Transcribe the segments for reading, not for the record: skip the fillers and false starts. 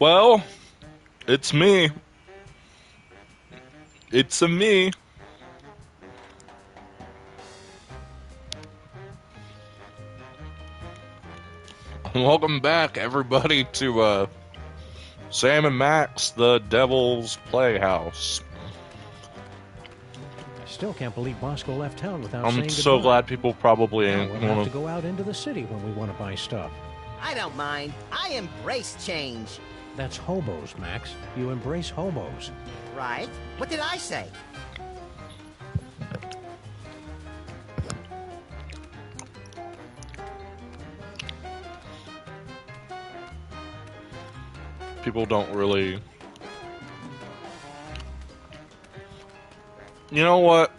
Well, it's me. It's a me. Welcome back, everybody, to Sam and Max, the Devil's Playhouse. I still can't believe Bosco left town without saying I'm goodbye. so glad people probably Now ain't we'll have to go out into the city when we want to buy stuff. I don't mind. I embrace change. That's hobos, Max. You embrace hobos. Right? What did I say? People don't really... You know what?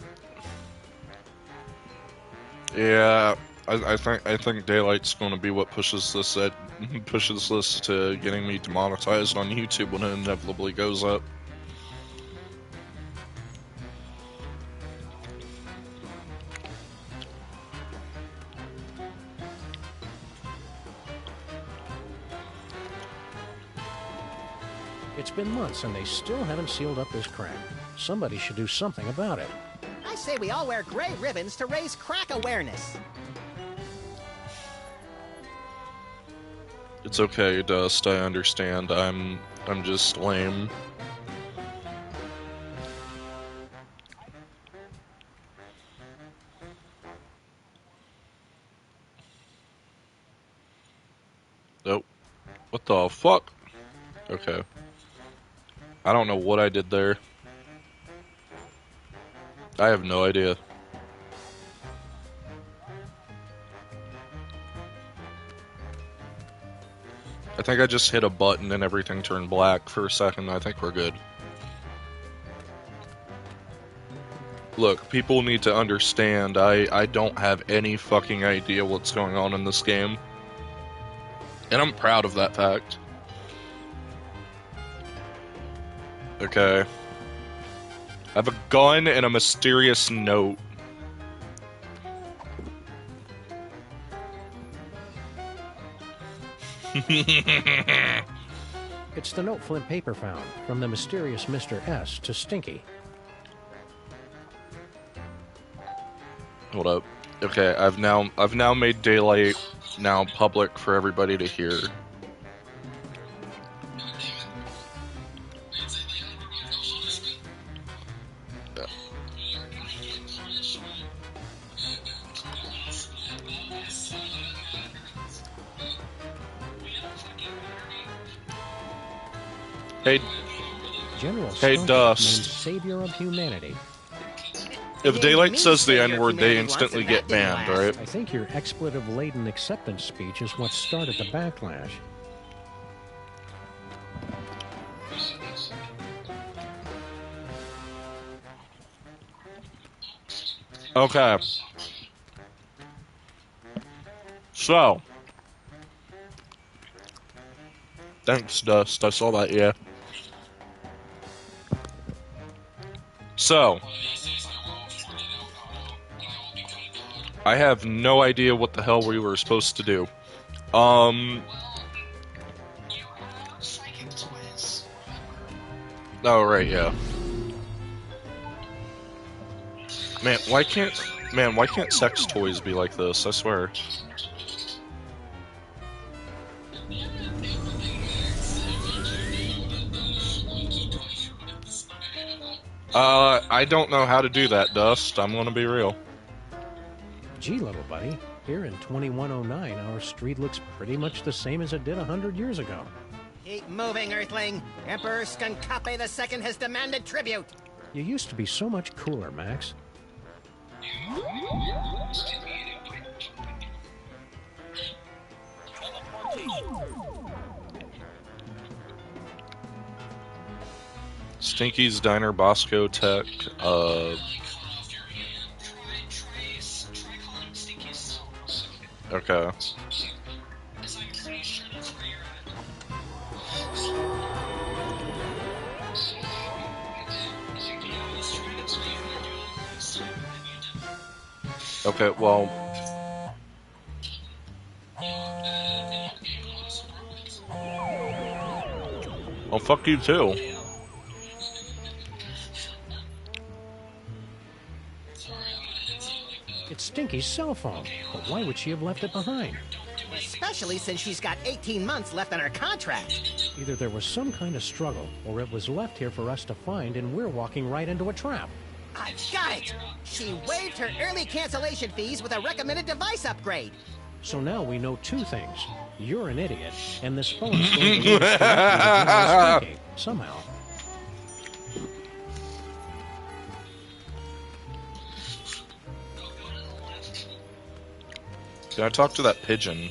Yeah, I think daylight's going to be what pushes this to getting me demonetized on YouTube when it inevitably goes up. It's been months and they still haven't sealed up this crack. Somebody should do something about it. I say we all wear gray ribbons to raise crack awareness. It's okay, Dust, I understand. I'm just lame. Nope. What the fuck? Okay. I don't know what I did there. I have no idea. I think I just hit a button and everything turned black for a second. I think we're good. Look, people need to understand I don't have any fucking idea what's going on in this game. And I'm proud of that fact. Okay. I have a gun and a mysterious note. It's the note Flint Paper found from the mysterious Mr. S to Stinky. Hold up. Okay, I've now made daylight now public for everybody to hear. Hey, Dust. Savior of humanity. If Daylight says the N-word, they instantly get banned, right? I think your expletive-laden acceptance speech is what started the backlash. Okay. So. Thanks, Dust. I saw that, yeah. So. I have no idea what the hell we were supposed to do. Oh, right, yeah. Man, why can't sex toys be like this? I swear. I don't know how to do that, Dust. I'm gonna be real. Gee, little buddy, here in 2109, our street looks pretty much the same as it did 100 years ago. Keep moving, Earthling. Emperor Skunkape II has demanded tribute. You used to be so much cooler, Max. Stinky's Diner, Bosco Tech, Okay. Okay, well... Oh, fuck you too. It's Stinky's cell phone. But why would she have left it behind? Especially since she's got 18 months left on her contract. Either there was some kind of struggle, or it was left here for us to find, and we're walking right into a trap. I got it! She waived her early cancellation fees with a recommended device upgrade. So now we know two things. You're an idiot, and this phone is going to lead us directly to Stinky, somehow. Can I talk to that pigeon?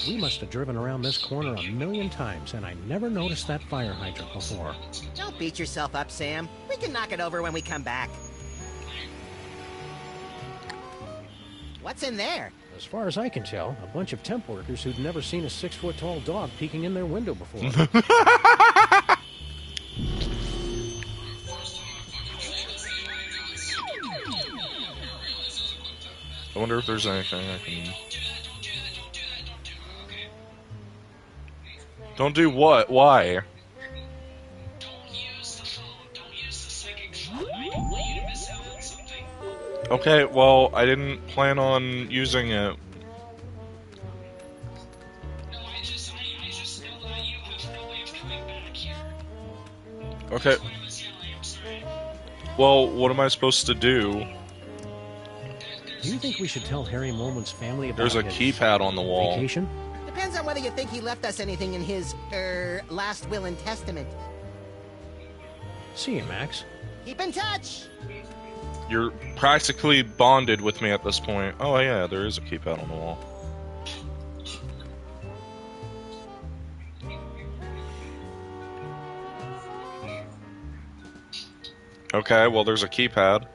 We must have driven around this corner a million times, and I never noticed that fire hydrant before. Don't beat yourself up, Sam. We can knock it over when we come back. What's in there? As far as I can tell, a bunch of temp workers who'd never seen a 6-foot-tall dog peeking in their window before. I wonder if there's anything I can... Don't do what? Why? Okay, well, I didn't plan on using it. Okay. Well, what am I supposed to do? Do you think we should tell Harry Moleman's family about There's a his keypad on the wall. vacation? Depends on whether you think he left us anything in his, last will and testament. See you, Max. Keep in touch! You're practically bonded with me at this point. Oh yeah, there is a keypad on the wall. Okay, well there's a keypad.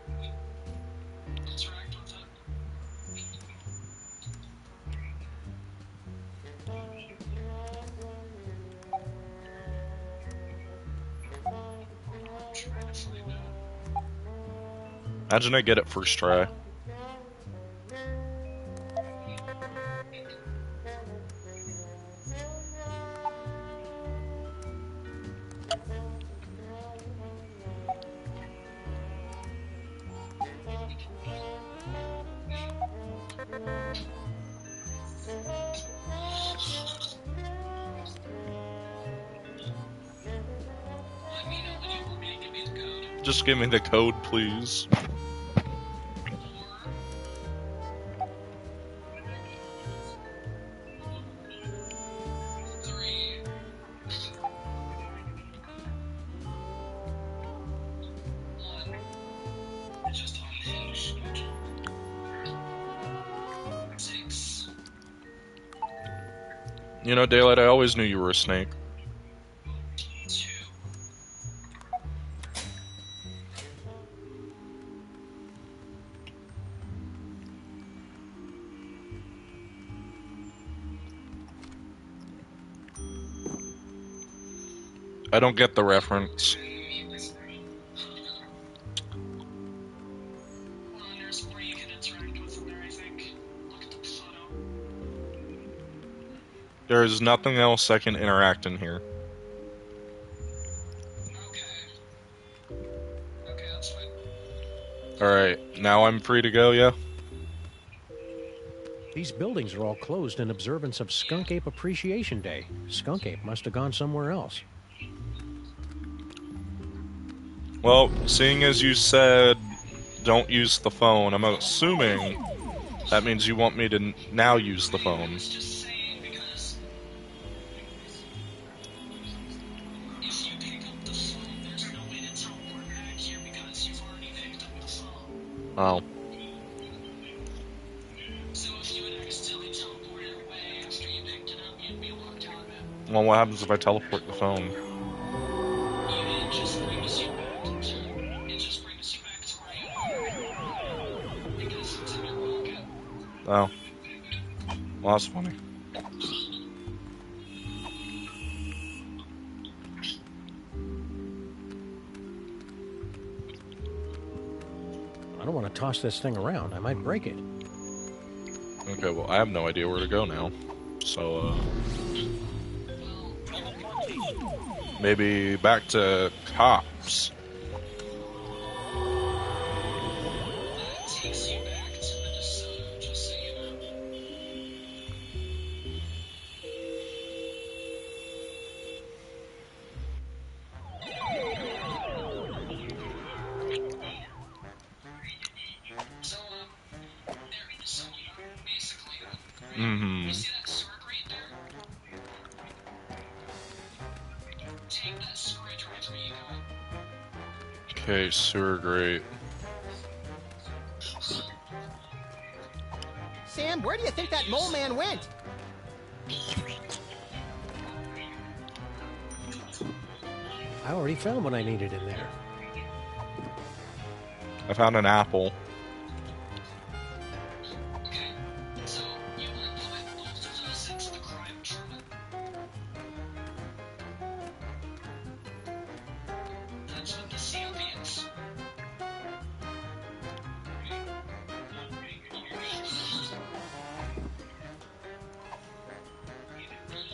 Imagine I get it first try. Just give me the code, please. You know, Daylight, I always knew you were a snake. I don't get the reference. There is nothing else I can interact in here. Okay, that's fine. Alright, now I'm free to go, yeah? These buildings are all closed in observance of Skunk Ape Appreciation Day. Skunk Ape must have gone somewhere else. Well, seeing as you said don't use the phone, I'm assuming that means you want me to now use the phone. Just saying because if you pick up the phone, there's no way to tell we're back here because you've already picked up the phone. Oh. So if you had accidentally teleported away after you picked it up, you'd be locked out of it. Well, what happens if I teleport the phone? It just brings you back to where you are. Because it's in your pocket. Oh. Well, that's funny. I don't want to toss this thing around. I might break it. Okay, well, I have no idea where to go now. So, Maybe back to cops. That takes you back to Minnesota, just so you know. So, so basically, you see that sewer grate there? Take that screwdriver you got. Okay, sewer grate. Sam, where do you think that mole man went? I already found what I needed in there. I found an apple. Okay, so you want to put both of those into the crime truman. That's what the COP is.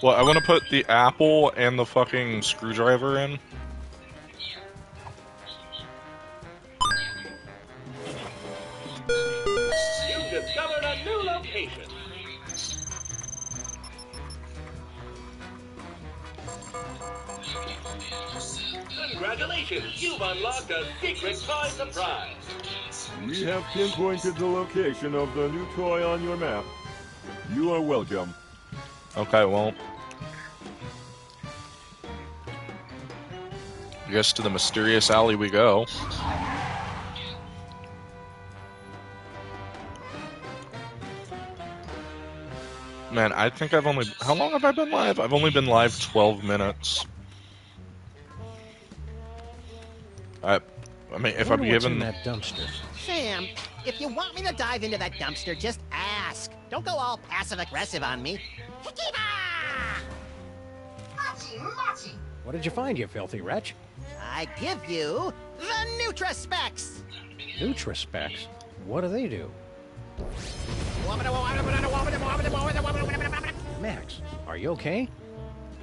Well, I want to put the apple and the fucking screwdriver in. You've discovered a new location. Congratulations, you've unlocked a secret toy surprise. We have pinpointed the location of the new toy on your map. You are welcome. Okay, well. I guess to the mysterious alley we go. Man, I think I've only... How long have I been live? I've only been live 12 minutes. I mean, if I'm Wonder what's in given... that dumpster. Sam, if you want me to dive into that dumpster, just ask. Don't go all passive-aggressive on me. Hikiba! What did you find, you filthy wretch? I give you the Nutraspecs. Nutraspecs? What do they do? Max, are you okay?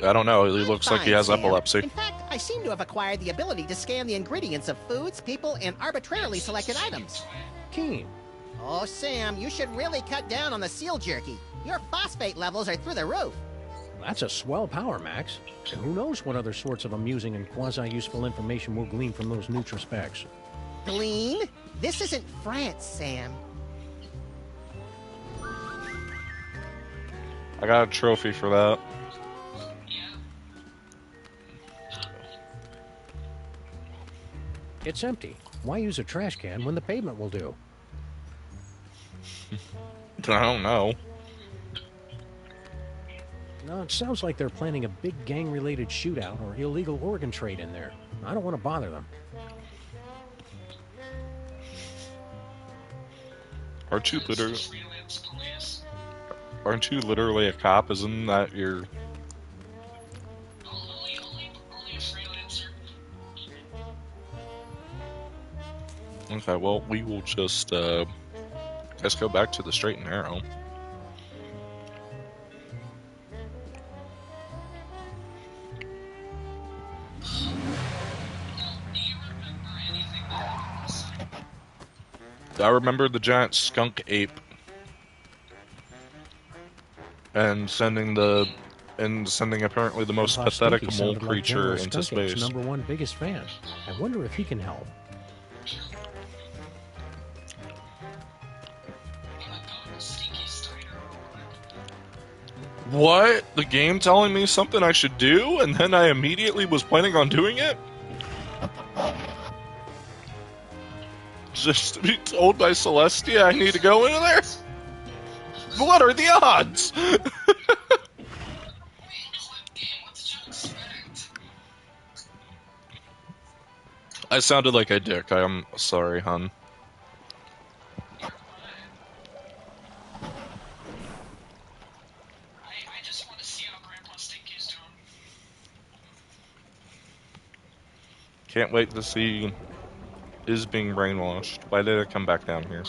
I don't know, he looks like he has Sam. epilepsy. In fact, I seem to have acquired the ability to scan the ingredients of foods, people, and arbitrarily selected items. Keen. Oh, Sam, you should really cut down on the seal jerky. Your phosphate levels are through the roof. That's a swell power, Max. And who knows what other sorts of amusing and quasi-useful information we'll glean from those Nutraspecs. Glean? This isn't France, Sam. I got a trophy for that. It's empty. Why use a trash can when the pavement will do? I don't know. No, it sounds like they're planning a big gang-related shootout or illegal organ trade in there. I don't want to bother them. Aren't you literally a cop? Isn't that your... Only a freelancer. Okay, well, we will just, let's go back to the straight and narrow. I remember the giant skunk ape and sending apparently the most Grandpa pathetic Stinky mole sounded like creature General into Skunk Ape's space. #1 biggest fan. I wonder if he can help. What? The game telling me something I should do, and then I immediately was planning on doing it? Just to be told by Celestia I need to go into there? What are the odds? I sounded like a dick. I'm sorry, hun. I just want to see how Grandpa Stinky's doing. Can't wait to see is being brainwashed. Why did it come back down here?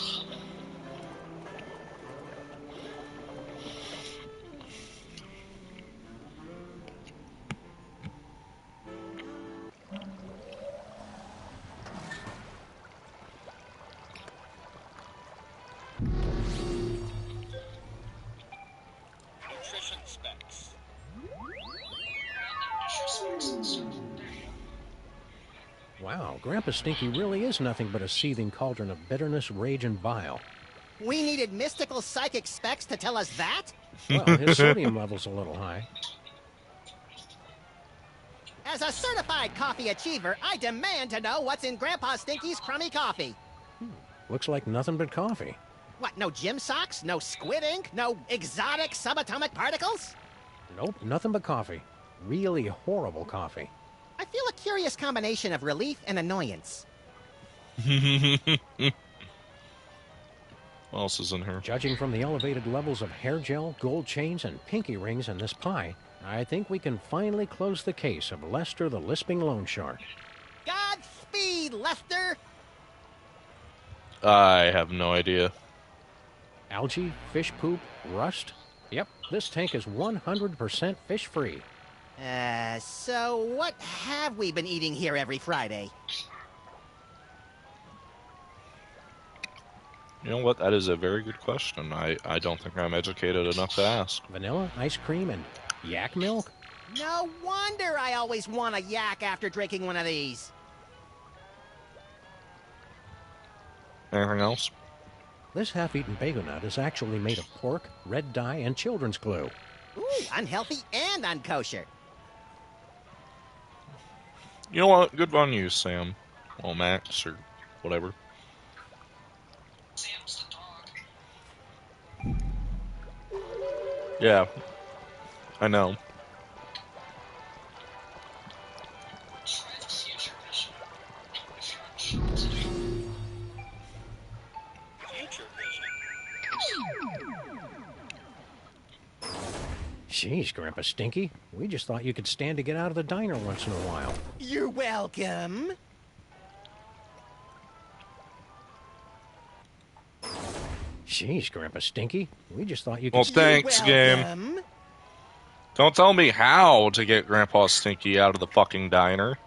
Wow, Grandpa Stinky really is nothing but a seething cauldron of bitterness, rage, and bile. We needed mystical psychic specs to tell us that? Well, his sodium level's a little high. As a certified coffee achiever, I demand to know what's in Grandpa Stinky's crummy coffee. Looks like nothing but coffee. What, no gym socks? No squid ink? No exotic subatomic particles? Nope, nothing but coffee. Really horrible coffee. I feel a curious combination of relief and annoyance. What else is in here? Judging from the elevated levels of hair gel, gold chains, and pinky rings in this pie, I think we can finally close the case of Lester the Lisping Loan Shark. Godspeed, Lester! I have no idea. Algae, fish poop, rust. Yep, this tank is 100% fish-free. So what have we been eating here every Friday? You know what? That is a very good question. I don't think I'm educated enough to ask. Vanilla, ice cream, and yak milk? No wonder I always want a yak after drinking one of these. Anything else? This half-eaten bagel nut is actually made of pork, red dye, and children's glue. Ooh, unhealthy and unkosher. You know what? Good on you, Sam. Well, Max, or whatever. Sam's the dog. Yeah. I know. Try the future vision. If you're unsure what to do. Future vision. Jeez, Grandpa Stinky. We just thought you could stand to get out of the diner once in a while. You're welcome. Jeez, Grandpa Stinky. We just thought you could... Well, thanks, game. Welcome. Don't tell me how to get Grandpa Stinky out of the fucking diner.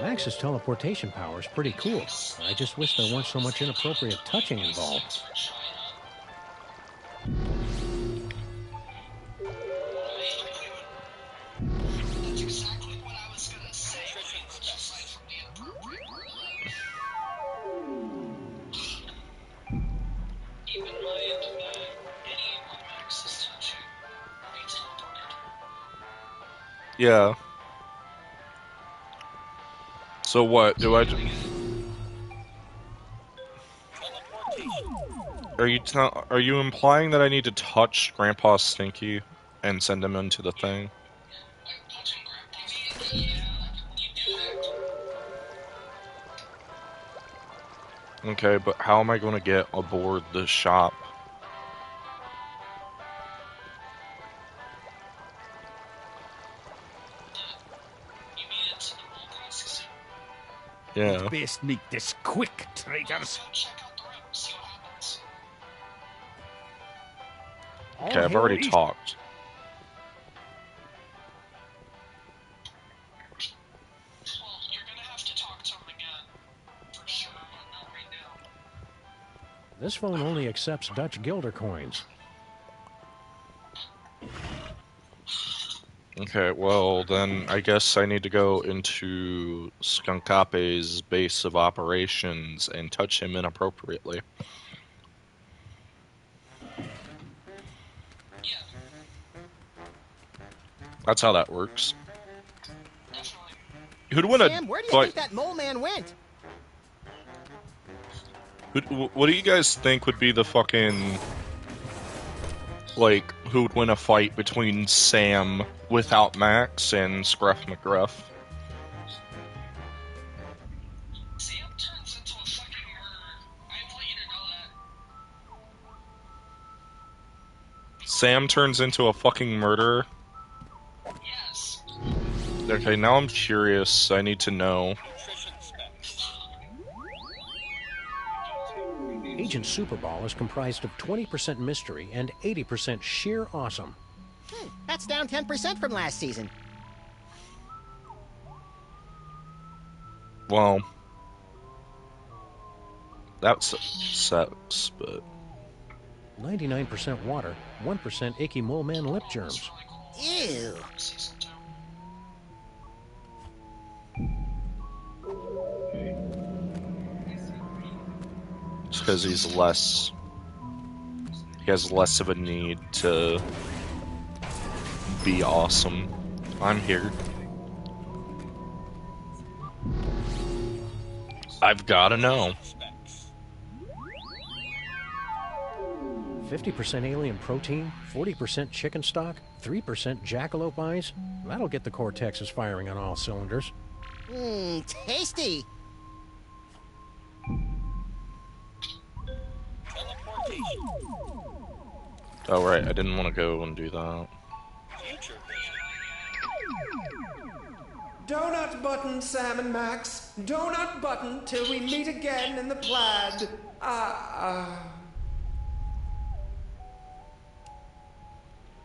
Max's teleportation power is pretty cool. I just wish there weren't so much inappropriate touching involved. That's exactly what I was gonna say. Aside from the inappropriate. Even any of Max's touching will be teleported. Yeah. So what? Do I... Are you implying that I need to touch Grandpa Stinky and send him into the thing? Like touching Grandpa. Yeah, you do that. Okay, but how am I going to get aboard the shop? You mean it's the whole processing. Yeah. Best make this quick, traitors. So check out the room, see what happens. Okay, I've already talked. Well, you're gonna have to talk to him again. For sure, I'm gonna know right now. This phone only accepts Dutch guilder coins. Okay, well, then I guess I need to go into Skunkape's base of operations and touch him inappropriately. Yeah, That's how that works. definitely. Who'd win a Sam, where do you fight? think that mole man went? What do you guys think would be the fucking... Like, who would win a fight between Sam without Max and Scruff McGruff? Sam turns into a fucking murderer. I want you to know that. Sam turns into a fucking murderer? Yes. Okay, now I'm curious. I need to know. Agent Superball is comprised of 20% mystery and 80% sheer awesome. That's down 10% from last season. Well, that sucks, but... 99% water, 1% icky mole man lip germs. Ew. Season 2. because he has less of a need to be awesome. I'm here. I've gotta know. 50% alien protein, 40% chicken stock, 3% jackalope eyes. That'll get the cortexes firing on all cylinders. Mmm, tasty. Oh, right, I didn't want to go and do that. Donut button, Sam and Max. Donut button till we meet again in the plaid.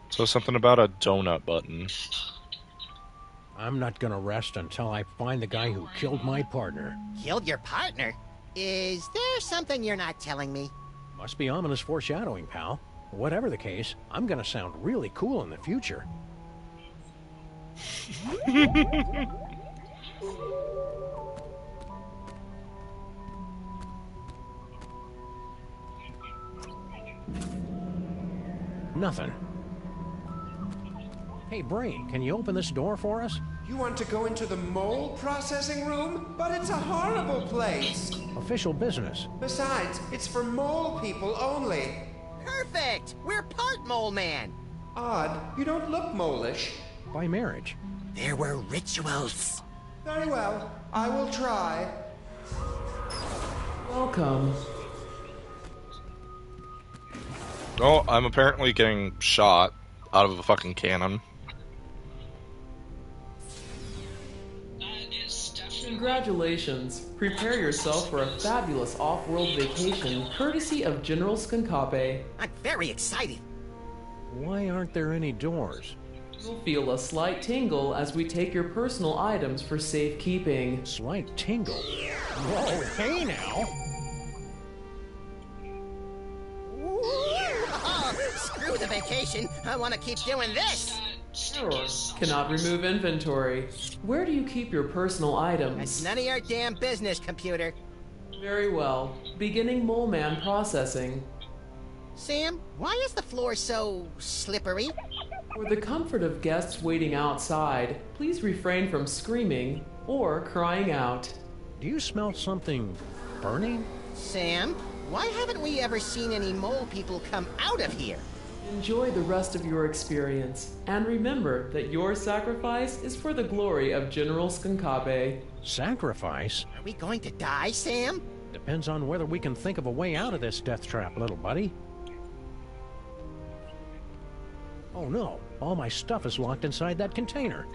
So something about a donut button. I'm not gonna rest until I find the guy who killed my partner. Killed your partner? Is there something you're not telling me? Must be ominous foreshadowing, pal. Whatever the case, I'm gonna sound really cool in the future. Nothing. Hey, Brain, can you open this door for us? You want to go into the mole processing room? But it's a horrible place. Official business. Besides, it's for mole people only. Perfect! We're part mole man. Odd, you don't look mole-ish. By marriage. There were rituals. Very well, I will try. Welcome. Oh, I'm apparently getting shot out of a fucking cannon. Congratulations. Prepare yourself for a fabulous off-world vacation courtesy of General Skunkape. I'm very excited. Why aren't there any doors? You'll feel a slight tingle as we take your personal items for safekeeping. Slight tingle? Whoa, hey now! Screw the vacation. I want to keep doing this. Error. Cannot remove inventory. Where do you keep your personal items? It's none of your damn business, computer. Very well. Beginning Mole Man processing. Sam, why is the floor so slippery? For the comfort of guests waiting outside, please refrain from screaming or crying out. Do you smell something burning? Sam, why haven't we ever seen any mole people come out of here? Enjoy the rest of your experience, and remember that your sacrifice is for the glory of General Skunkape. Sacrifice? Are we going to die, Sam? Depends on whether we can think of a way out of this death trap, little buddy. Oh no, all my stuff is locked inside that container.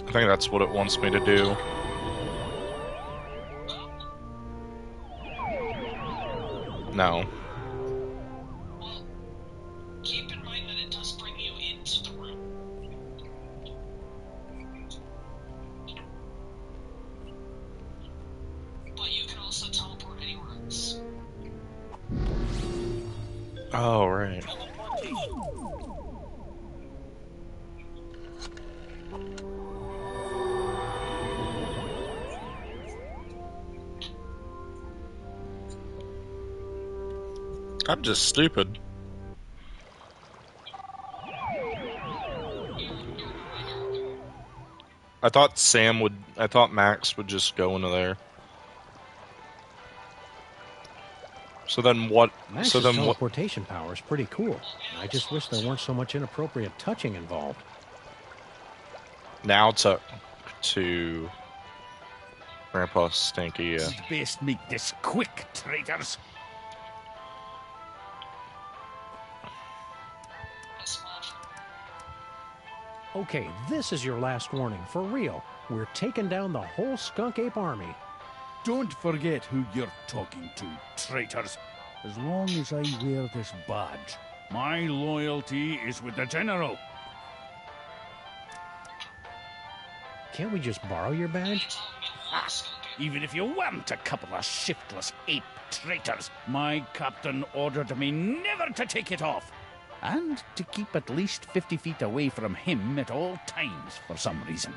I think that's what it wants me to do. No. Well, keep in mind that it does bring you into the room. But you can also teleport anywhere else. Oh, right. I'm just stupid. I thought Max would just go into there. So then what? Max's so then what? teleportation power is pretty cool. I just wish there weren't so much inappropriate touching involved. Now to Grandpa Stinky. Yeah. You'd best make this quick, traitors. Okay, this is your last warning, for real. We're taking down the whole skunk ape army. Don't forget who you're talking to, traitors. As long as I wear this badge, my loyalty is with the General. Can't we just borrow your badge? Even if you weren't a couple of shiftless ape traitors, my captain ordered me never to take it off. and to keep at least 50 feet away from him at all times for some reason.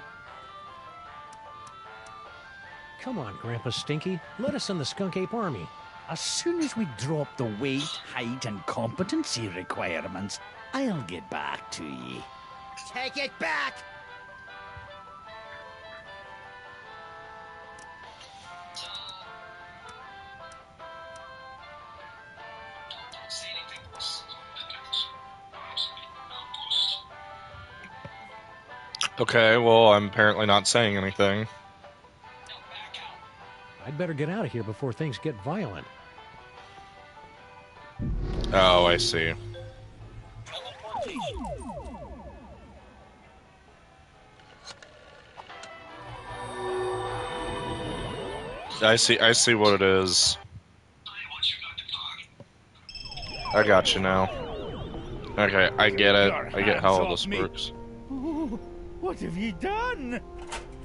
Come on, Grandpa Stinky. Let us in the Skunk Ape Army. As soon as we drop the weight, height, and competency requirements, I'll get back to ye. Take it back! Don't say anything. Okay, well, I'm apparently not saying anything. No, back out. I'd better get out of here before things get violent. Oh, I see. I see what it is. I got you now. Okay, I get it. I get how all this works. Ooh, what have ye done?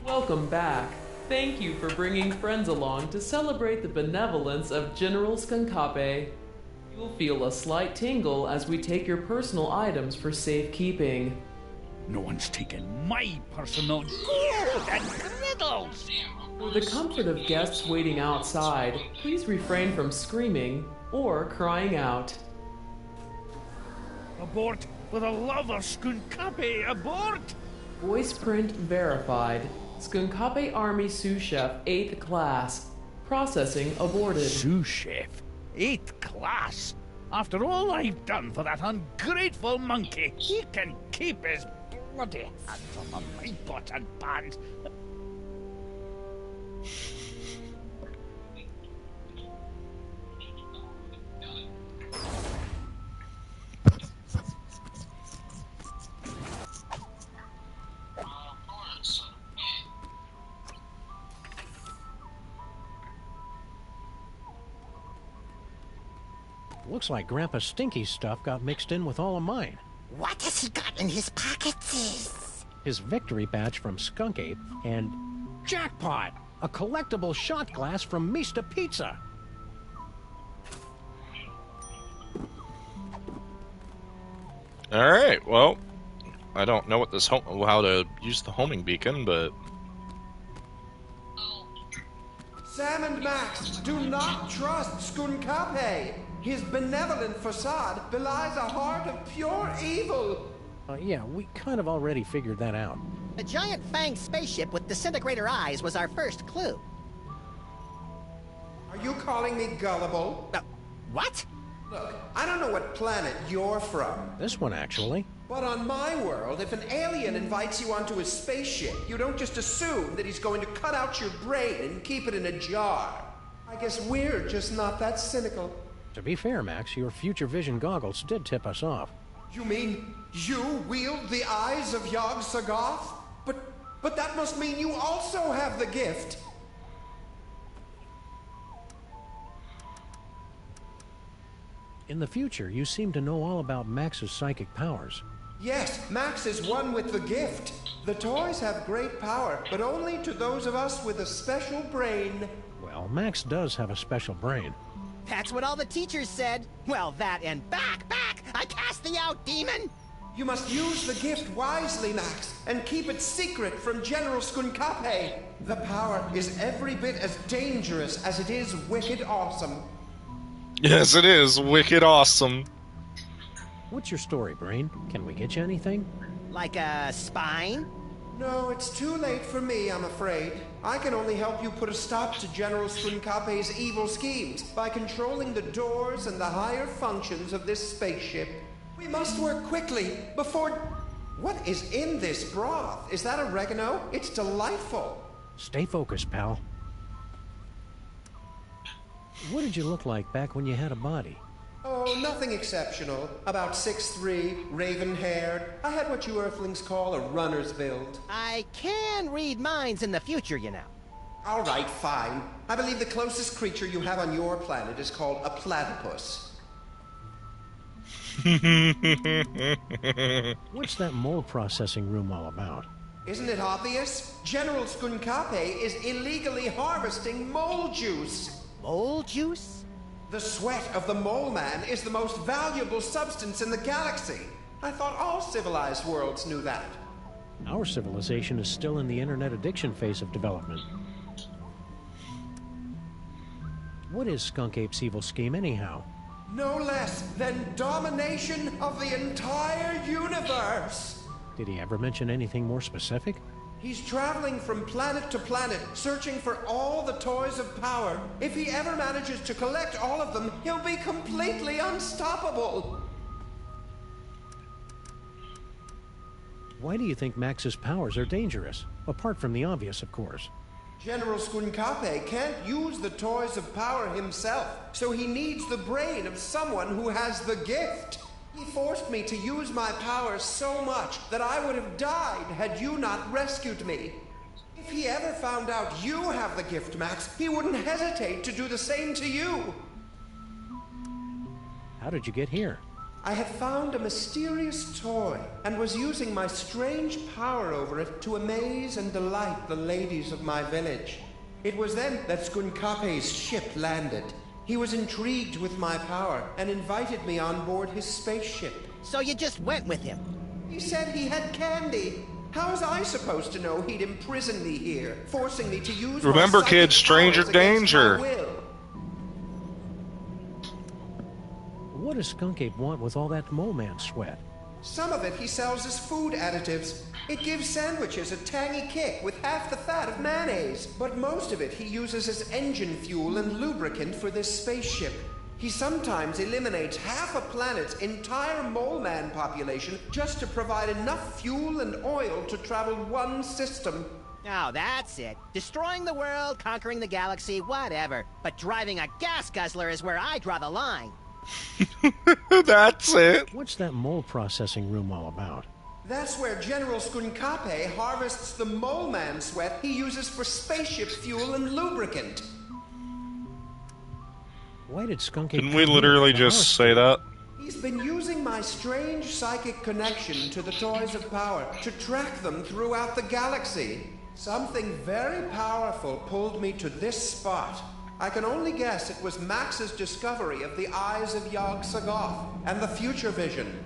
Welcome back. Thank you for bringing friends along to celebrate the benevolence of General Skunkape. You'll feel a slight tingle as we take your personal items for safekeeping. No one's taken my personal gold and riddles. For the comfort of guests waiting outside, please refrain from screaming or crying out. Abort! For the love of Skunkape, abort! Voice print verified. Skunkape Army Sous Chef 8th Class. Processing aborted. Sous Chef? 8th class? After all I've done for that ungrateful monkey, he can keep his bloody hands on my pots and pans. Looks like Grandpa Stinky's stuff got mixed in with all of mine. What has he got in his pockets? His victory badge from Skunk Ape and jackpot! A collectible shot glass from Mista Pizza. All right. Well, I don't know what this how to use the homing beacon, but Sam and Max, do not trust Skunkape. His benevolent facade belies a heart of pure evil. Yeah, we kind of already figured that out. A giant fanged spaceship with disintegrator eyes was our first clue. Are you calling me gullible? What? Look, I don't know what planet you're from. This one, actually. But on my world, if an alien invites you onto his spaceship, you don't just assume that he's going to cut out your brain and keep it in a jar. I guess we're just not that cynical. To be fair, Max, your future vision goggles did tip us off. You mean you wield the eyes of Yog Sagoth? But that must mean you also have the gift. In the future, you seem to know all about Max's psychic powers. Yes, Max is one with the gift. The toys have great power, but only to those of us with a special brain. Well, Max does have a special brain. That's what all the teachers said. Well, that and back! I cast thee out, demon! You must use the gift wisely, Max, and keep it secret from General Skunkape. The power is every bit as dangerous as it is wicked awesome. yes, it is wicked awesome. What's your story, Brain? Can we get you anything? Like a spine? No, it's too late for me, I'm afraid. I can only help you put a stop to General Skunkape's evil schemes by controlling the doors and the higher functions of this spaceship. We must work quickly before... What is in this broth? Is that oregano? It's delightful. Stay focused, pal. What did you look like back when you had a body? Oh, nothing exceptional. About 6'3", raven-haired. I had what you Earthlings call a runner's build. I can read minds in the future, you know. All right, fine. I believe the closest creature you have on your planet is called a platypus. What's that mold processing room all about? Isn't it obvious? General Skunkape is illegally harvesting mole juice. Mole juice? The sweat of the mole man is the most valuable substance in the galaxy. I thought all civilized worlds knew that. Our civilization is still in the internet addiction phase of development. What is Skunk Ape's evil scheme, anyhow? No less than domination of the entire universe. Did he ever mention anything more specific? He's traveling from planet to planet, searching for all the toys of power. If he ever manages to collect all of them, he'll be completely unstoppable. Why do you think Max's powers are dangerous? Apart from the obvious, of course. General Skunkape can't use the toys of power himself, so he needs the brain of someone who has the gift. He forced me to use my powers so much that I would have died had you not rescued me. If he ever found out you have the gift, Max, he wouldn't hesitate to do the same to you. How did you get here? I had found a mysterious toy and was using my strange power over it to amaze and delight the ladies of my village. It was then that Skunkape's ship landed. He was intrigued with my power and invited me on board his spaceship. So you just went with him? He said he had candy. How was I supposed to know he'd imprison me here, forcing me to use Remember, my kids, psychic stranger powers against danger. my will? What does Skunk Ape want with all that mole man sweat? Some of it he sells as food additives. It gives sandwiches a tangy kick with half the fat of mayonnaise. But most of it he uses as engine fuel and lubricant for this spaceship. He sometimes eliminates half a planet's entire mole man population just to provide enough fuel and oil to travel one system. Oh, that's it. Destroying the world, conquering the galaxy, whatever. But driving a gas guzzler is where I draw the line. That's it. What's that mole processing room all about? That's where General Skunkape harvests the mole man sweat he uses for spaceship fuel and lubricant. Why did Skunk Ape Didn't we come here literally to the just house? say that? He's been using my strange psychic connection to the toys of power to track them throughout the galaxy. Something very powerful pulled me to this spot. I can only guess it was Max's discovery of the eyes of Yog-Sothoth and the future vision.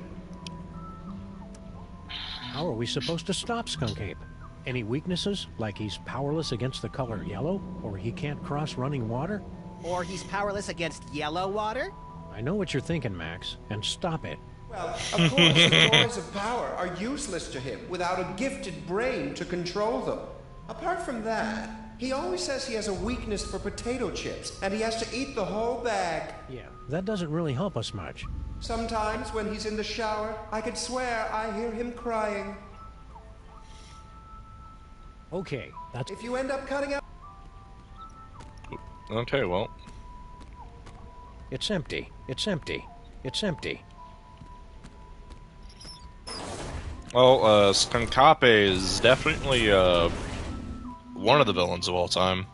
How are we supposed to stop Skunk Ape? Any weaknesses, like he's powerless against the color yellow, or he can't cross running water? Or he's powerless against yellow water? I know what you're thinking, Max, and stop it. Well, of course, the toys of power are useless to him without a gifted brain to control them. Apart from that, he always says he has a weakness for potato chips, and he has to eat the whole bag. Yeah, that doesn't really help us much. Sometimes when he's in the shower, I could swear I hear him crying. Okay, that's... If you end up cutting out... Okay, well. It's empty. It's empty. It's empty. Well, Skunkape is definitely, one of the villains of all time.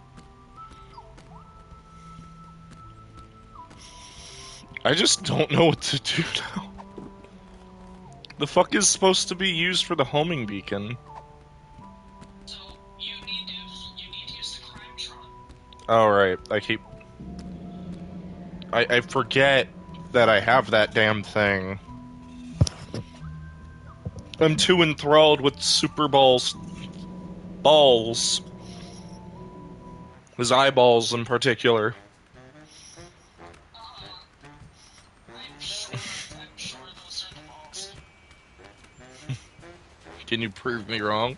I just don't know what to do now. The fuck is supposed to be used for the homing beacon? So, you need to use the crime tron. Alright, I forget that I have that damn thing. I'm too enthralled with Super Ball's balls. His eyeballs in particular. I'm sure those are the balls. Can you prove me wrong?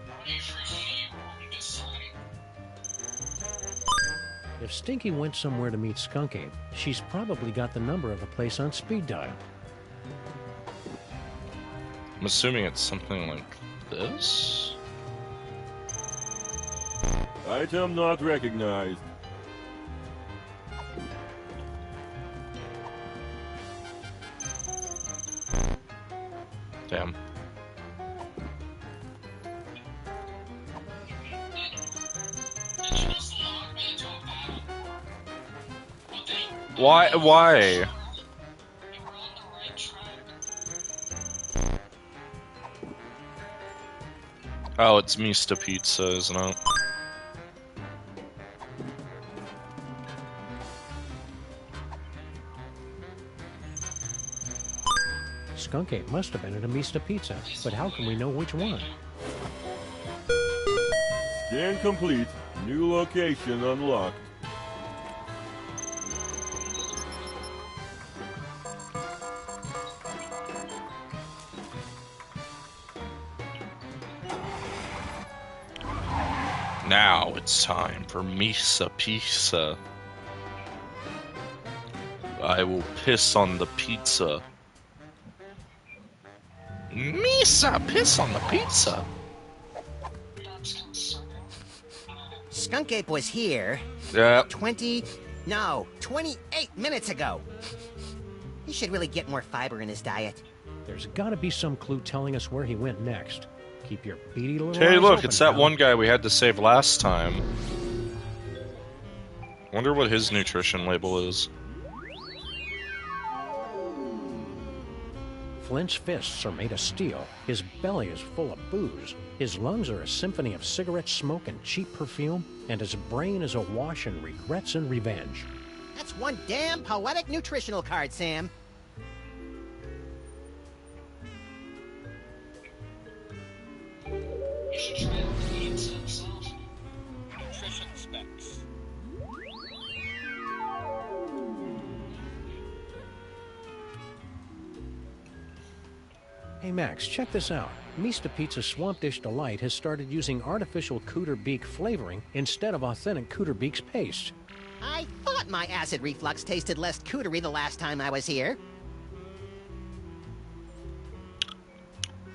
What do you foresee or decide? If Stinky went somewhere to meet Skunk Ape, she's probably got the number of the place on speed dial. I'm assuming it's something like this? Item not recognized. Damn. Did you just log me into a battle? Well, Why? Why? you were on the right track. Oh, it's Mista Pizza, isn't it? Skunk Ape must have been at a Mista Pizza, but how can we know which one? Scan complete. New location unlocked. Now it's time for Misa Pizza. I will piss on the pizza. Misa, piss on the pizza. Skunk Ape was here Yeah. 28 minutes ago. He should really get more fiber in his diet. There's gotta be some clue telling us where he went next. Keep your beady little Hey, eyes look, open, it's that pal. one guy we had to save last time. Wonder what his nutrition label is. Flint's fists are made of steel. His belly is full of booze. His lungs are a symphony of cigarette smoke and cheap perfume. And his brain is awash in regrets and revenge. That's one damn poetic nutritional card, Sam. You should try out the pizza himself. Nutrition specs. Hey Max, check this out. Mista Pizza's Swamp Dish Delight has started using artificial Cooter Beak flavoring instead of authentic Cooter Beak's paste. I thought my acid reflux tasted less cootery the last time I was here.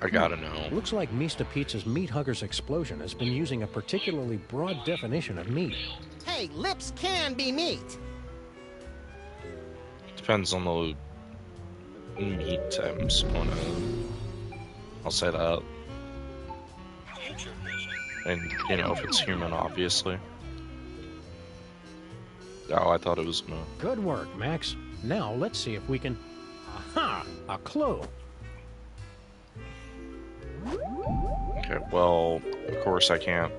I gotta know. Looks like Mista Pizza's Meat Huggers Explosion has been using a particularly broad definition of meat. Hey, lips can be meat. Depends on the meat I'm gonna. I'll say that. And, you know, if it's human, obviously. Oh, I thought it was gonna. Good work, Max. Now let's see if we can... Aha! A clue! Okay, well, of course I can't.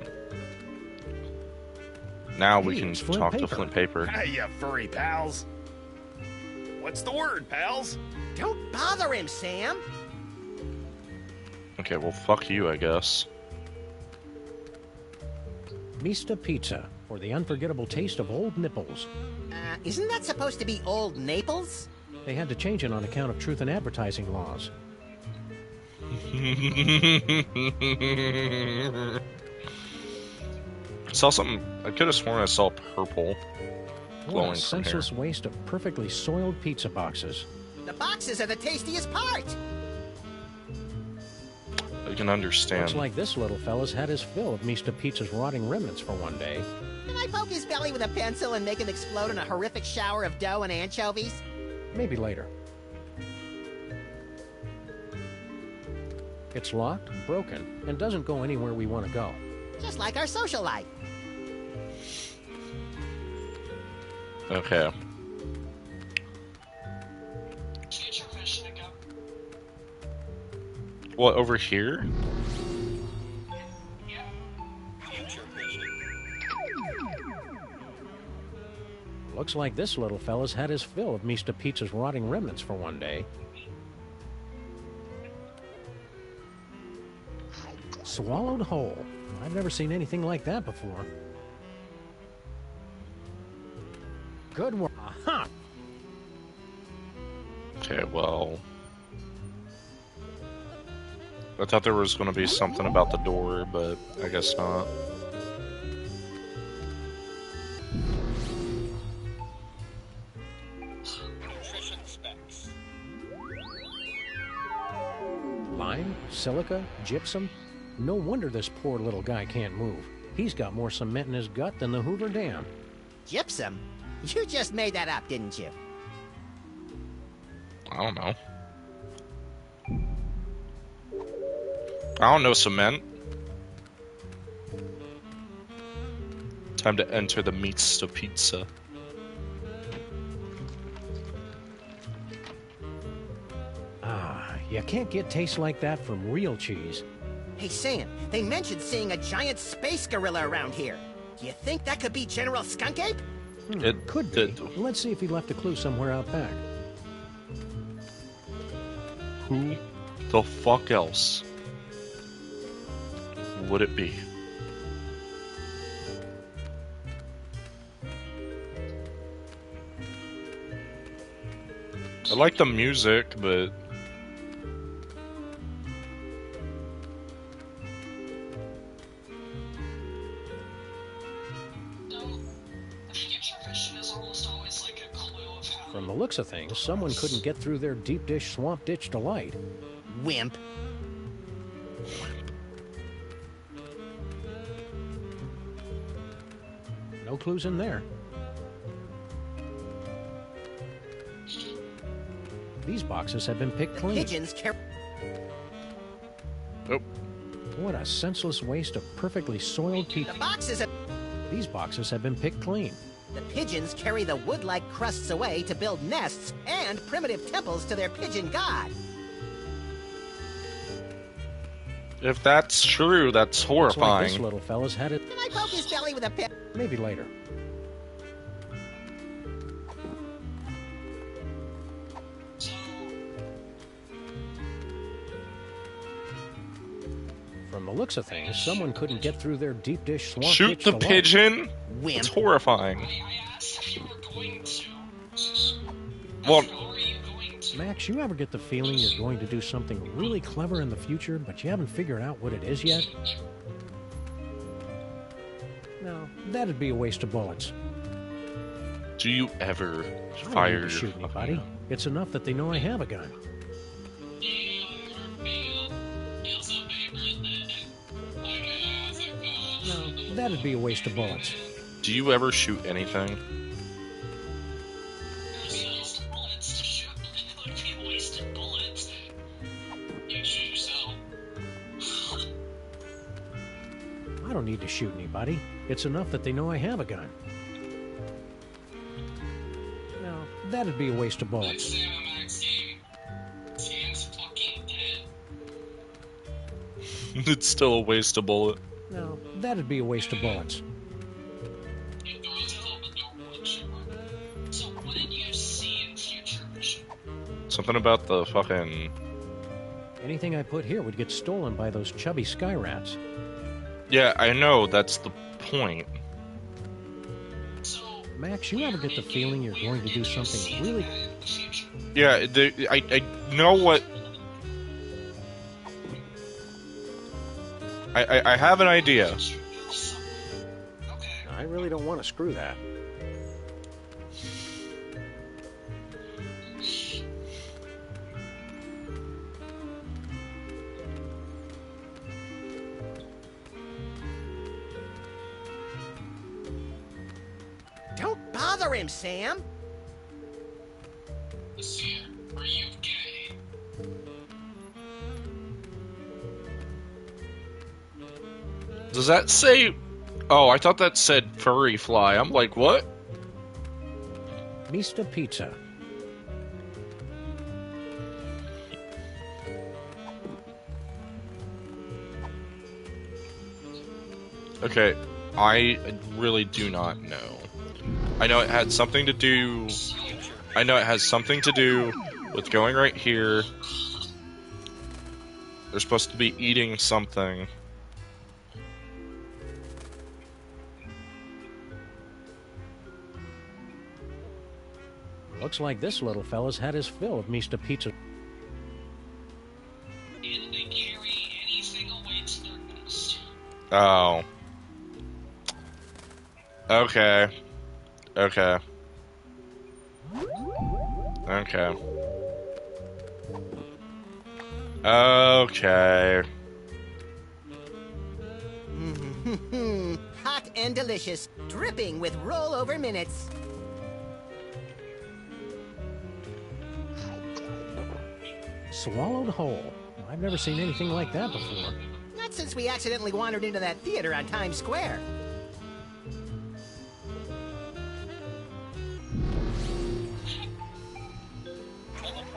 Now we can It's Flint talk to Paper. Flint Paper. Hey, you furry pals. What's the word, pals? Don't bother him, Sam. Okay, well, fuck you, I guess. Mista Pizza, for the unforgettable taste of old nipples. Isn't that supposed to be Old Naples? They had to change it on account of truth in advertising laws. I saw something. I could have sworn I saw purple What glowing a from here. senseless waste of perfectly soiled pizza boxes. The boxes are the tastiest part. I can understand. Looks like this little fella's had his fill of Mista Pizza's rotting remnants for one day. Can I poke his belly with a pencil and make him explode in a horrific shower of dough and anchovies? Maybe later. It's locked, broken, and doesn't go anywhere we want to go. Just like our social life. Okay. Get your mission to go. What, over here? Yeah. Future vision. Looks like this little fella's had his fill of Mista Pizza's rotting remnants for one day. Swallowed whole. I've never seen anything like that before. Good work. Aha! Okay, well... I thought there was going to be something about the door, but I guess not. Nutrition specs. Lime, silica, gypsum. No wonder this poor little guy can't move. He's got more cement in his gut than the Hoover Dam. Gypsum? You just made that up, didn't you? I don't know. I don't know cement. Time to enter the Mista Pizza. Ah, you can't get taste like that from real cheese. Hey, Sam, they mentioned seeing a giant space gorilla around here. Do you think that could be General Skunk Ape? It Could be. Let's see if he left a clue somewhere out back. Who the fuck else would it be? I like the music, but Future vision is almost always like a clue of how. From the looks of things, someone couldn't get through their deep dish swamp ditch delight. Wimp. No clues in there. These boxes have been picked clean. Pigeons carry. oh, What a senseless waste of perfectly soiled The pizza. boxes. These boxes have been picked clean. The pigeons carry the wood-like crusts away to build nests and primitive temples to their pigeon god. if that's true, that's Looks like this horrifying. little fella's had it. Can I poke his belly with a pin? Maybe later. So, From the looks of things, someone couldn't get through their deep dish swamp Shoot ditch the delight. pigeon? Wimp. It's horrifying. I asked if you were going to. Well, How are you going to? Max, you ever get the feeling you're going to do something really clever in the future, but you haven't figured out what it is yet? No, that'd be a waste of bullets. do you ever I don't fire need your to shoot anybody. It's enough that they know I have a gun. No, that'd be a waste of bullets. Do you ever shoot anything? There's bullets to shoot. It would be wasted bullets. You shoot yourself. I don't need to shoot anybody. It's enough that they know I have a gun. No, that'd be a waste of bullets. Sam Max game. Sam's fucking dead. It's still a waste of bullet. No, that'd be a waste of bullets. You throw it out the door with a chipper. So what did you see in future vision? Something about the fucking... Anything I put here would get stolen by those chubby sky rats. Yeah, I know, that's the point. So Max, you ever get the feeling you're going to do something really... in the future. Yeah, I know what... I have an idea. Okay. I really don't want to screw that. Don't bother him, Sam. Sam, are you gay? Does that say... Oh, I thought that said furry fly. I'm like, what? Mista Pizza. Okay, I really do not know. I know it had something to do... I know it has something to do with going right here. They're supposed to be eating something. Looks like this little fella's had his fill of Mista Pizza. And they carry anything away to their nest. Oh. Okay. Okay. Okay. Okay. Hot and delicious, dripping with rollover minutes. Swallowed whole. I've never seen anything like that before. Not since we accidentally wandered into that theater on Times Square.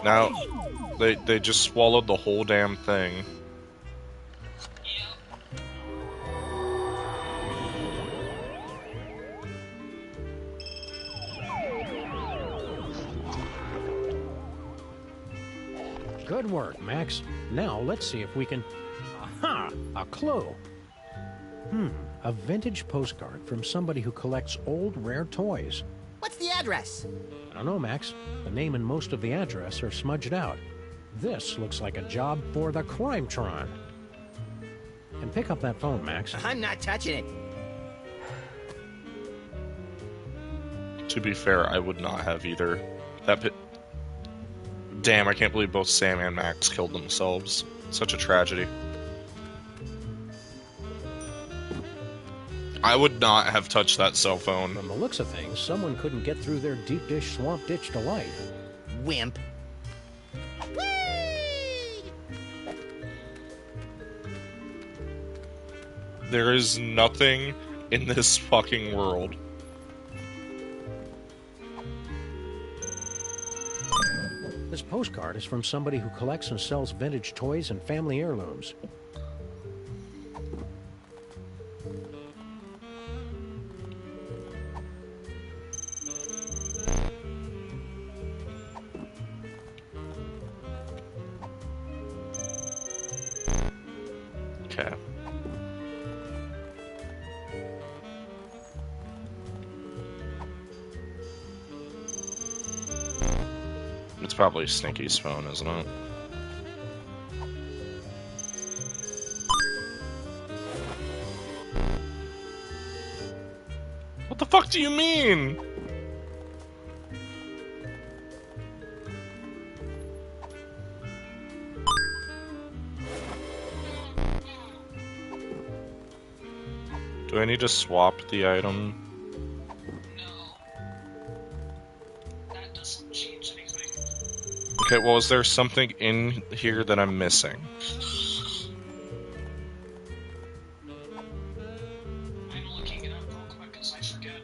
Now, they just swallowed the whole damn thing. Good work, Max. Now let's see if we can... Aha! A clue. A vintage postcard from somebody who collects old, rare toys. What's the address? I don't know, Max. The name and most of the address are smudged out. This looks like a job for the Crimetron. And pick up that phone, Max. I'm not touching it. To be fair, I would not have either. Damn, I can't believe both Sam and Max killed themselves. Such a tragedy. I would not have touched that cell phone. From the looks of things, someone couldn't get through their deep dish swamp ditch delight. Wimp. There is nothing in this fucking world. This postcard is from somebody who collects and sells vintage toys and family heirlooms. Okay. It's probably Sneaky's phone, isn't it? What the fuck do you mean? Do I need to swap the item? That doesn't change anything. Okay, well, is there something in here that I'm missing? I'm looking it up real quick because I forget.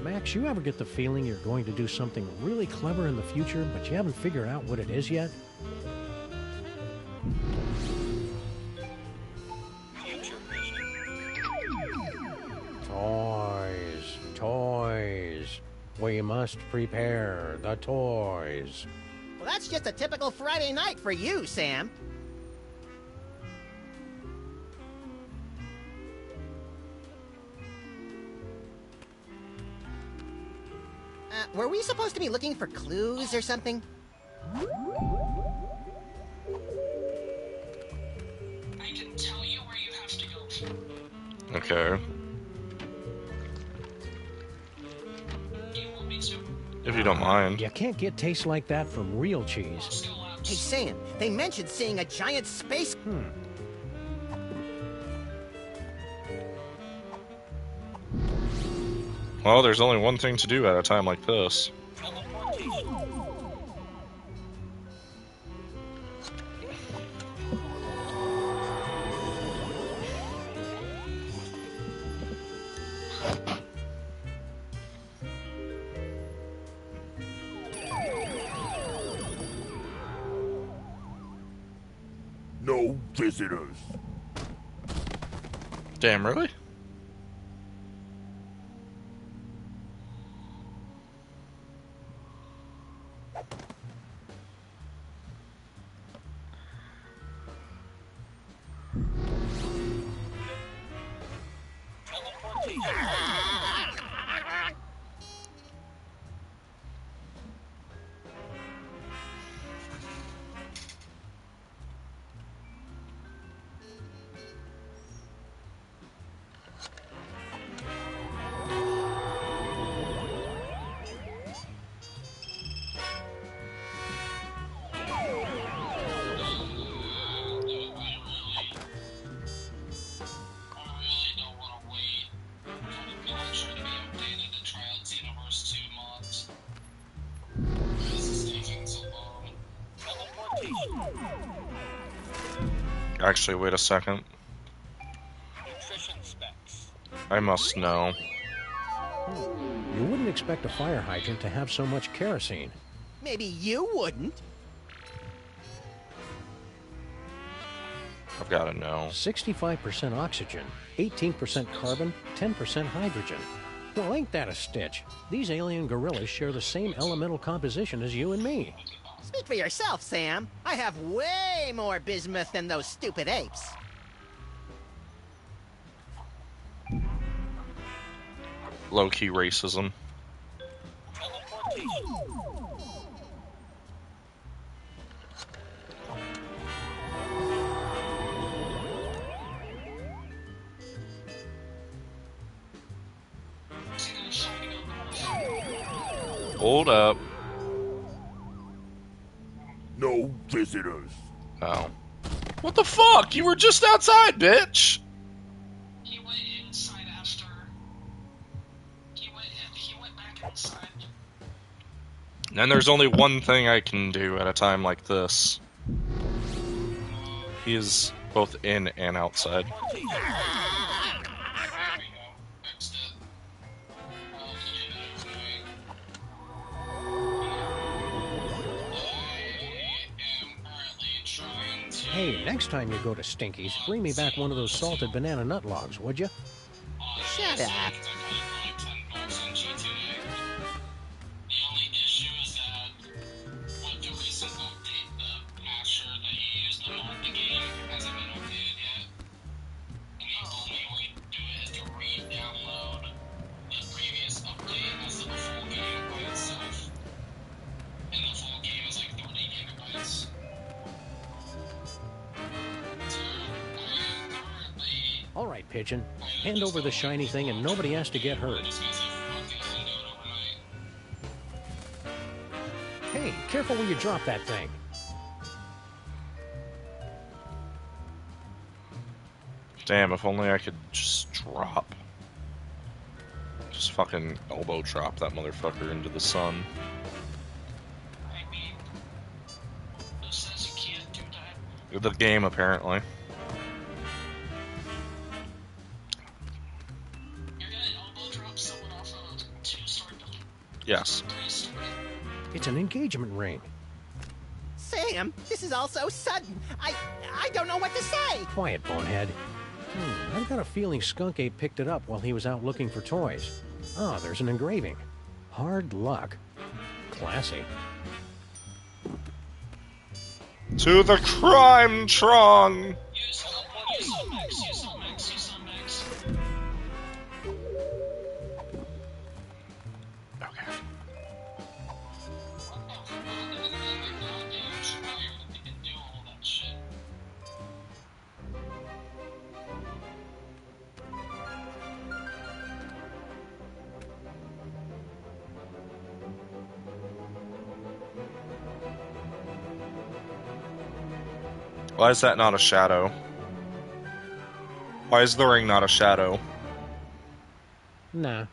Max, you ever get the feeling you're going to do something really clever in the future, but you haven't figured out what it is yet? Future vision. Toys, toys. We must prepare the toys. Well, that's just a typical Friday night for you, Sam. Were we supposed to be looking for clues or something? I can tell you where you have to go. Okay. Do you want me to? If you don't mind. You can't get taste like that from real cheese. Still labs. Hey, Sam, they mentioned seeing a giant space... Well, there's only one thing to do at a time like this. Teleportation. No visitors. Damn, really? Actually, wait a second. Nutrition specs. I must know. You wouldn't expect a fire hydrant to have so much kerosene. Maybe you wouldn't. I've got to know. 65% oxygen, 18% carbon, 10% hydrogen. Well, ain't that a stitch? These alien gorillas share the same elemental composition as you and me. Speak for yourself, Sam. I have way more bismuth than those stupid apes. Low-key racism. Hold up. No visitors. Oh. What the fuck? You were just outside, bitch! He went inside after. He went back inside. And there's only one thing I can do at a time like this. He is both in and outside. There we go. Fixed it. Oh, yeah, okay. I am currently trying to... Hey, next time you go to Stinky's, bring me back one of those salted banana nut logs, would you? Shut up. The only issue is that with the recent update, the patcher that you used to mod the game hasn't been updated yet. And the only way to do it is to re-download the previous update as the full game by itself. And the full game is like 30 gigabytes. So I am currently... All right, Pigeon. Hand over the shiny thing and nobody has to get hurt. Just gonna say fuck it and do it overnight. Hey, careful where you drop that thing. Damn, if only I could just drop. Just fucking elbow drop that motherfucker into the sun. I mean, who says you can't do that? The game, apparently. You're gonna elbow drop someone off of a 2-story building. Yes. 3-story. It's an engagement ring. Sam, this is all so sudden. I don't know what to say. Quiet, bonehead. I've got a feeling Skunk Ape picked it up while he was out looking for toys. Oh, there's an engraving. Hard luck. Classy. To the crime trong! Use some Max, use some Max, use some Max. Okay. What the fuck? And then the goddamn Schreier that they can do all that shit. Why is that not a shadow? Why is the ring not a shadow? Nah.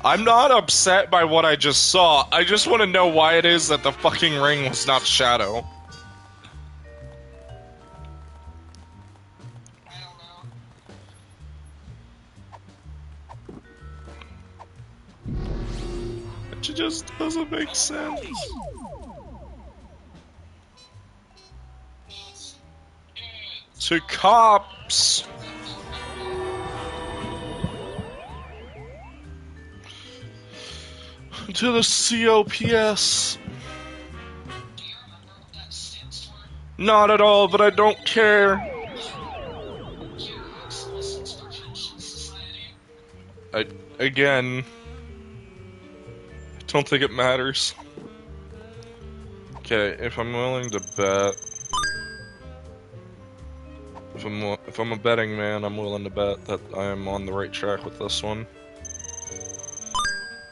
I'm not upset by what I just saw. I just want to know why it is that the fucking ring was not shadow. I don't know. It just doesn't make sense. To cops! To the COPS! Do you remember what that stands for? Not at all, but I don't care. Xerox Listens for Pension Society. Again, I don't think it matters. Okay, if I'm willing to bet, if I'm a betting man, I'm willing to bet that I am on the right track with this one.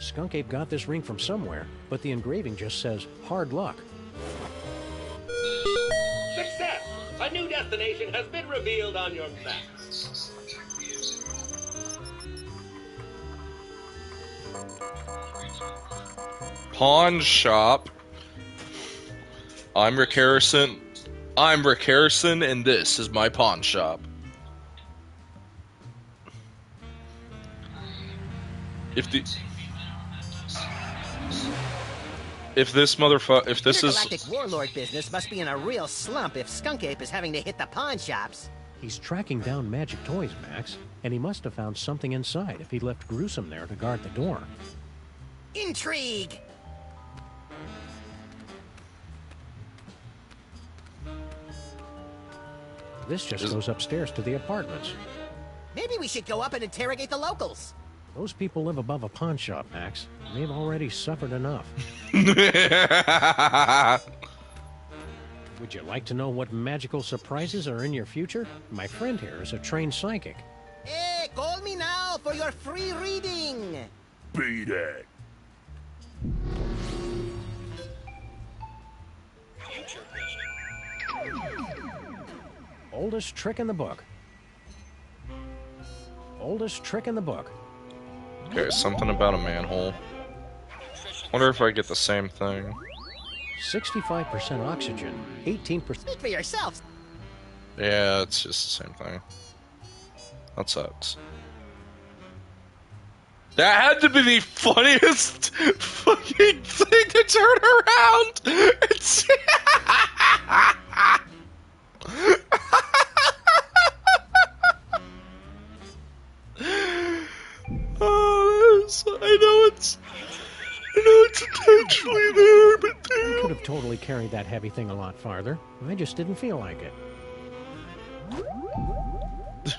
Skunk Ape got this ring from somewhere, but the engraving just says hard luck. Success! A new destination has been revealed on your map. Pawn shop. I'm Rick Harrison. I'm Rick Harrison, and this is my pawn shop. If the If this motherfucker, if this is, Intergalactic Warlord business must be in a real slump if Skunk Ape is having to hit the pawn shops. He's tracking down magic toys, Max, and he must have found something inside if he left Gruesome there to guard the door. Intrigue! This just goes upstairs to the apartments. Maybe we should go up and interrogate the locals. Those people live above a pawn shop, Max. They've already suffered enough. Would you like to know what magical surprises are in your future? My friend here is a trained psychic. Hey, call me now for your free reading. Beat it. Future vision. Oldest trick in the book. Oldest trick in the book. okay, something about a manhole. Wonder if I get the same thing. 65% oxygen, 18%. Speak for yourselves. Yeah, it's just the same thing. That sucks. That had to be the funniest fucking thing to turn around. It's I know it's intentionally there, but I could have totally carried that heavy thing a lot farther. I just didn't feel like it.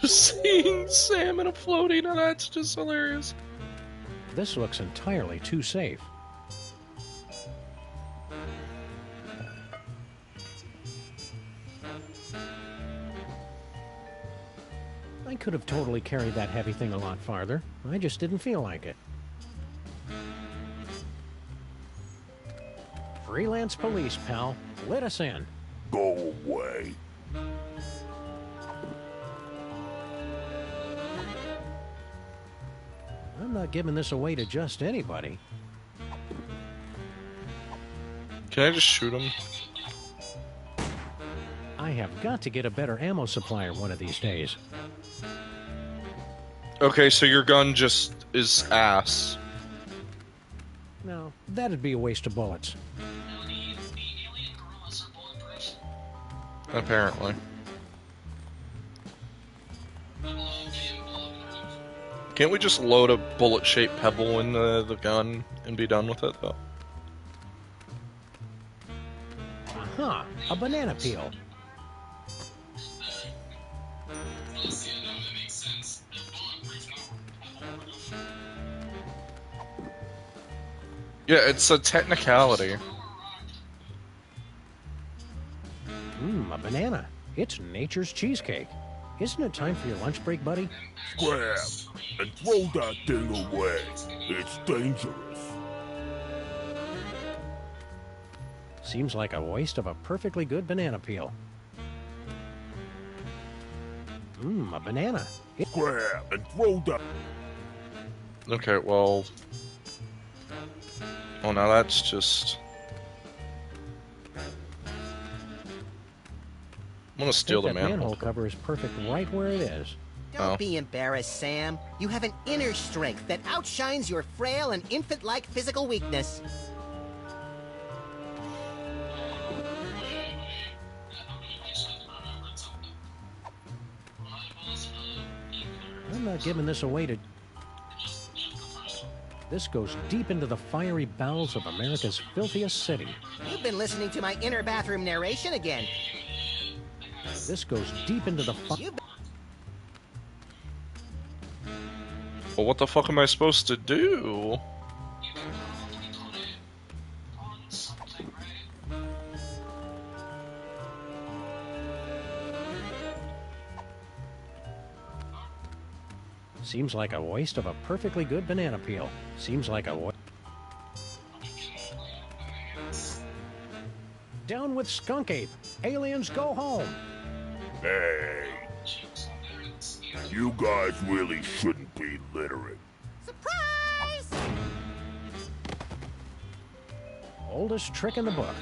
seeing salmon floating, and that's just hilarious. This looks entirely too safe. I could have totally carried that heavy thing a lot farther. I just didn't feel like it. Freelance police, pal. Let us in. Go away. I'm not giving this away to just anybody. Can I just shoot him? I have got to get a better ammo supplier one of these days. Okay, so your gun just is ass. No, that'd be a waste of bullets. Apparently. Can't we just load a bullet-shaped pebble in the gun and be done with it, though? Aha! A banana peel. Yeah, it's a technicality. A banana. It's nature's cheesecake. Isn't it time for your lunch break, buddy? Grab and throw that thing away. It's dangerous. Seems like a waste of a perfectly good banana peel. A banana. Grab and throw that. Okay, well... Well, now that's just... I'm gonna steal the that manhole. manhole cover is perfect right where it is. Don't be embarrassed, Sam. You have an inner strength that outshines your frail and infant-like physical weakness. I'm not giving this away to... This goes deep into the fiery bowels of America's filthiest city. You've been listening to my inner bathroom narration again. This goes deep into the Well, what the fuck am I supposed to do? Seems like a waste of a perfectly good banana peel. Seems like a Down with Skunk Ape. Aliens go home. Hey. You guys really shouldn't be littering. Surprise! Oldest trick in the book.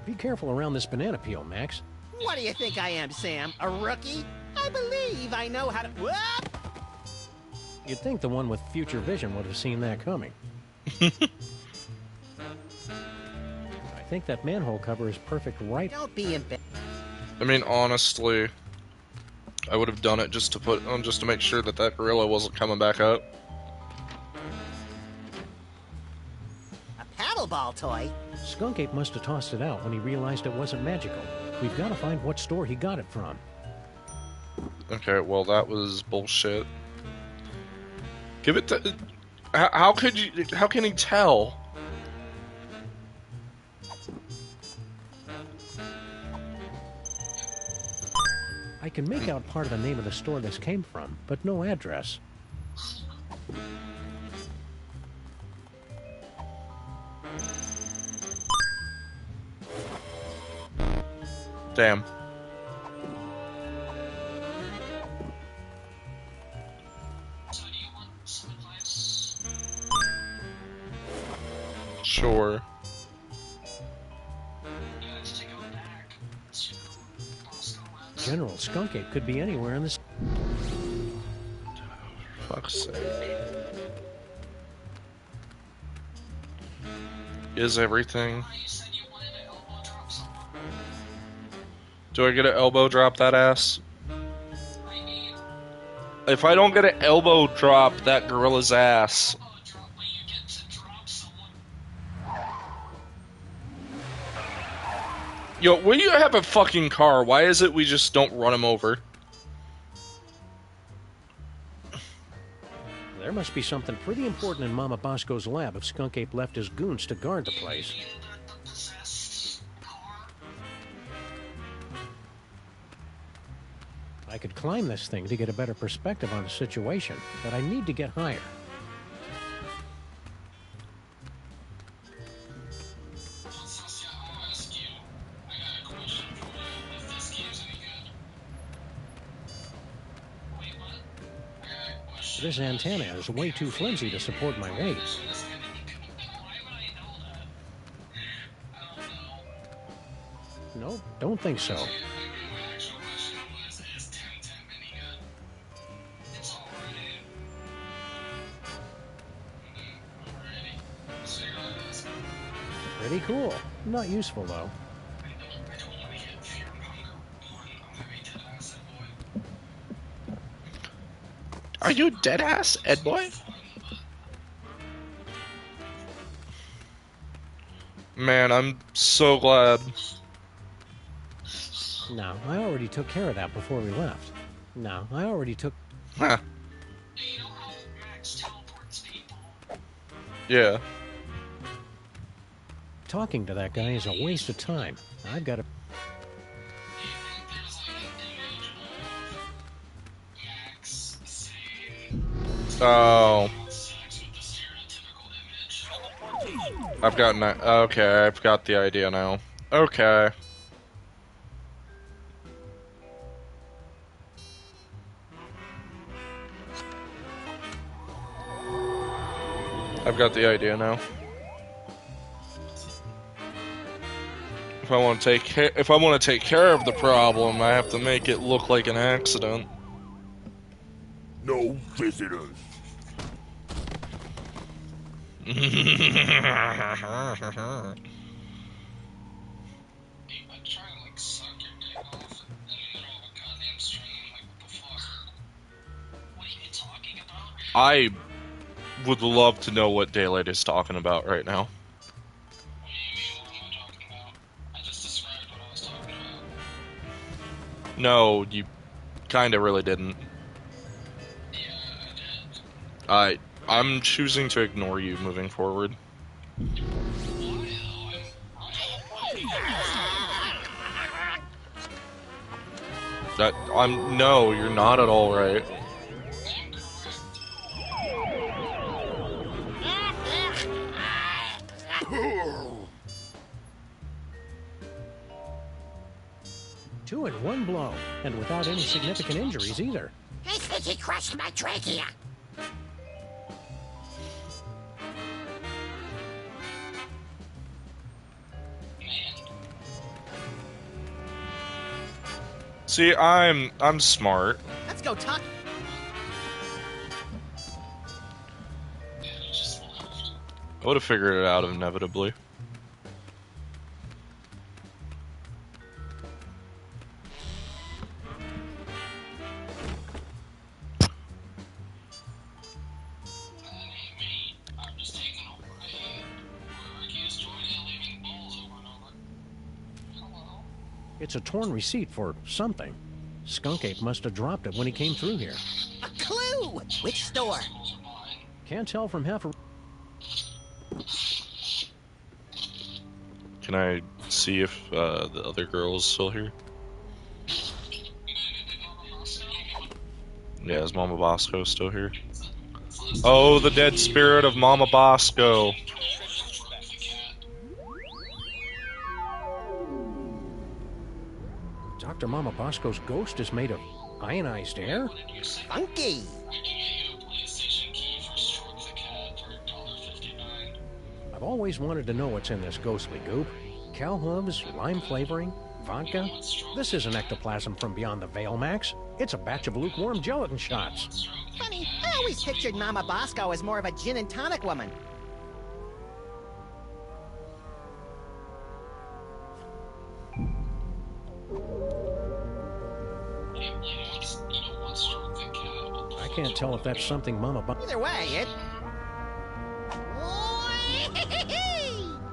Be careful around this banana peel, Max. What do you think I am, Sam? A rookie? I believe I know how to. Whoop! You'd think the one with future vision would have seen that coming. I think that manhole cover is perfect right. Don't be embarrassed. I mean, honestly, I would have done it just to put on, just to make sure that that gorilla wasn't coming back up. A paddleball toy? Skunk Ape must have tossed it out when he realized it wasn't magical. We've got to find what store he got it from. Okay, well that was bullshit. Give it to. How could you? How can he tell? I can make out part of the name of the store this came from, but no address. Damn. So do you want some advice? Sure. You have to go back to Bosco West. General Skunk Ape could be anywhere in this. Fuck's sake. Is everything? You said you wanted to elbow drop someone. Do I get an elbow drop that ass? I mean, If I don't get an elbow drop that gorilla's ass. elbow drop, but you get to drop someone. Yo, will you have a fucking car? Why is it we just don't run him over? There must be something pretty important in Mama Bosco's lab if Skunk Ape left his goons to guard the place. The possessed car. I could climb this thing to get a better perspective on the situation, but I need to get higher. Saskia, I'll ask you. I got a question for you. If this game's any good. Wait, what? I got a question. This antenna is way too flimsy to support my weight. Why would I know that? I don't know. No, don't think so. My actual question was, is 1010 any good? It's alright. Alrighty. Let's figure that out. Pretty cool. Not useful, though. I don't want to get fear and hunger 1. I'm gonna be dead ass, boy. Are you dead ass, Ed boy? Man, I'm so glad. No, I already took care of that before we left. No, I already took... Huh. You know how Max teleports people? Yeah. Talking to that guy is a waste of time. I've got to... Do you think there's like an image of Max saying Oh. sex with the stereotypical image? I've got okay, I've got the idea now. Okay. I've got the idea now. If I want to take care of the problem, I have to make it look like an accident. No visitors. Hey, I'm trying to like suck your dick off in the middle of a goddamn stream. Like, what the fuck? What are you talking about? I would love to know what Daylight is talking about right now. What do you mean, what am I talking about? I just described what I was talking about. No, you kinda really didn't. Yeah, I did. I'm choosing to ignore you moving forward. No, you're not at all right. Two in one blow, and without any significant injuries either. I think he crushed my trachea. See, I'm smart. Let's go talk. I would have figured it out inevitably. It's a torn receipt for something. Skunk Ape must have dropped it when he came through here. A clue! Which store? Can't tell from half a... Can I see if the other girl is still here? Yeah, is Mama Bosco still here? Oh, the dead spirit of Mama Bosco. Dr. Mama Bosco's ghost is made of ionized air? Funky! I've always wanted to know what's in this ghostly goop. Cow hooves, lime flavoring, vodka. This isn't ectoplasm from beyond the veil, Max. It's a batch of lukewarm gelatin shots. Funny, I always pictured Mama Bosco as more of a gin and tonic woman. I can't tell if that's something Mama Bosco... Either way, it...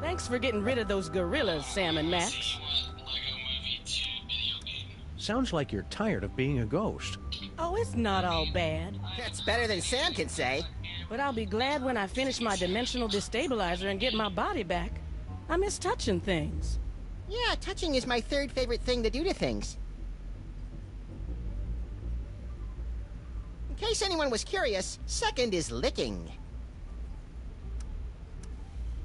Thanks for getting rid of those gorillas, Sam and Max. Sounds like you're tired of being a ghost. Oh, it's not all bad. That's better than Sam can say. But I'll be glad when I finish my dimensional destabilizer and get my body back. I miss touching things. Yeah, touching is my third favorite thing to do to things. In case anyone was curious, second is licking.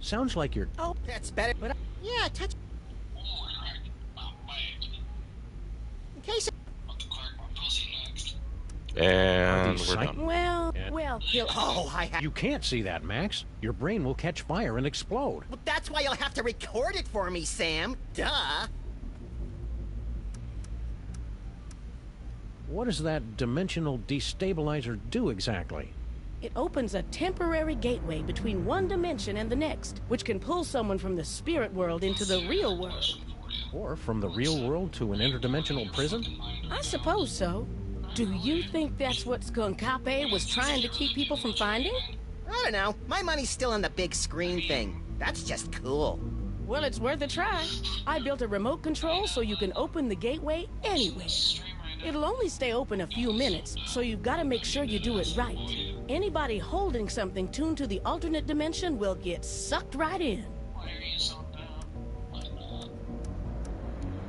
Sounds like you're... Oh, that's better. But yeah, touch... In case... And we're done. Well, he'll... Oh, You can't see that, Max. Your brain will catch fire and explode. Well, that's why you'll have to record it for me, Sam. Duh. What does that dimensional destabilizer do exactly? It opens a temporary gateway between one dimension and the next, which can pull someone from the spirit world into the real world. Or from the real world to an interdimensional prison? I suppose so. Do you think that's what Skunkape was trying to keep people from finding? I don't know. My money's still on the big screen thing. That's just cool. Well, it's worth a try. I built a remote control so you can open the gateway anywhere. It'll only stay open a few minutes, so you've got to make sure you do it right. Anybody holding something tuned to the alternate dimension will get sucked right in.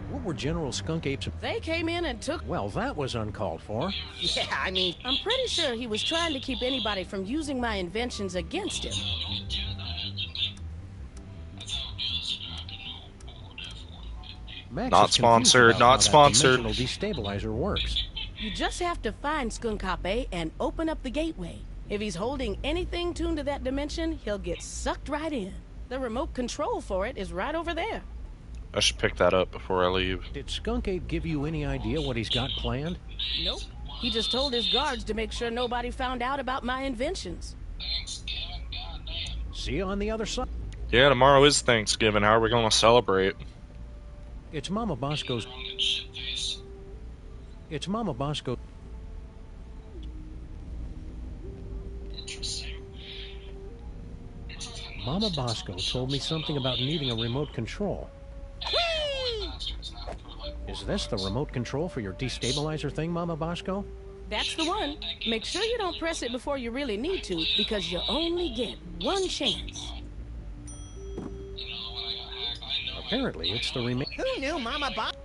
What were General Skunk Ape's... They came in and took... Well, that was uncalled for. Yeah, I mean... I'm pretty sure he was trying to keep anybody from using my inventions against him. Max Not is confused sponsored, about not how that sponsored. dimensional destabilizer works. You just have to find Skunkape and open up the gateway. If he's holding anything tuned to that dimension, he'll get sucked right in. The remote control for it is right over there. I should pick that up before I leave. Did Skunk Ape give you any idea what he's got planned? Nope. He just told his guards to make sure nobody found out about my inventions. See you on the other side. Yeah, tomorrow is Thanksgiving. How are we going to celebrate? It's Mama Bosco's... It's Mama Bosco... Mama Bosco told me something about needing a remote control. Is this the remote control for your destabilizer thing, Mama Bosco? That's the one. Make sure you don't press it before you really need to, because you only get one chance. Apparently, it's the remote... Who knew Mama Bosco?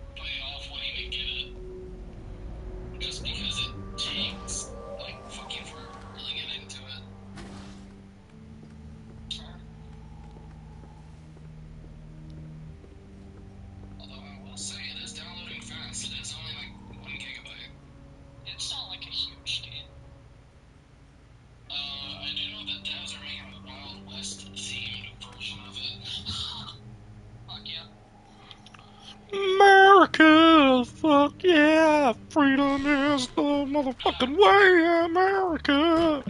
Freedom is the motherfucking way, America!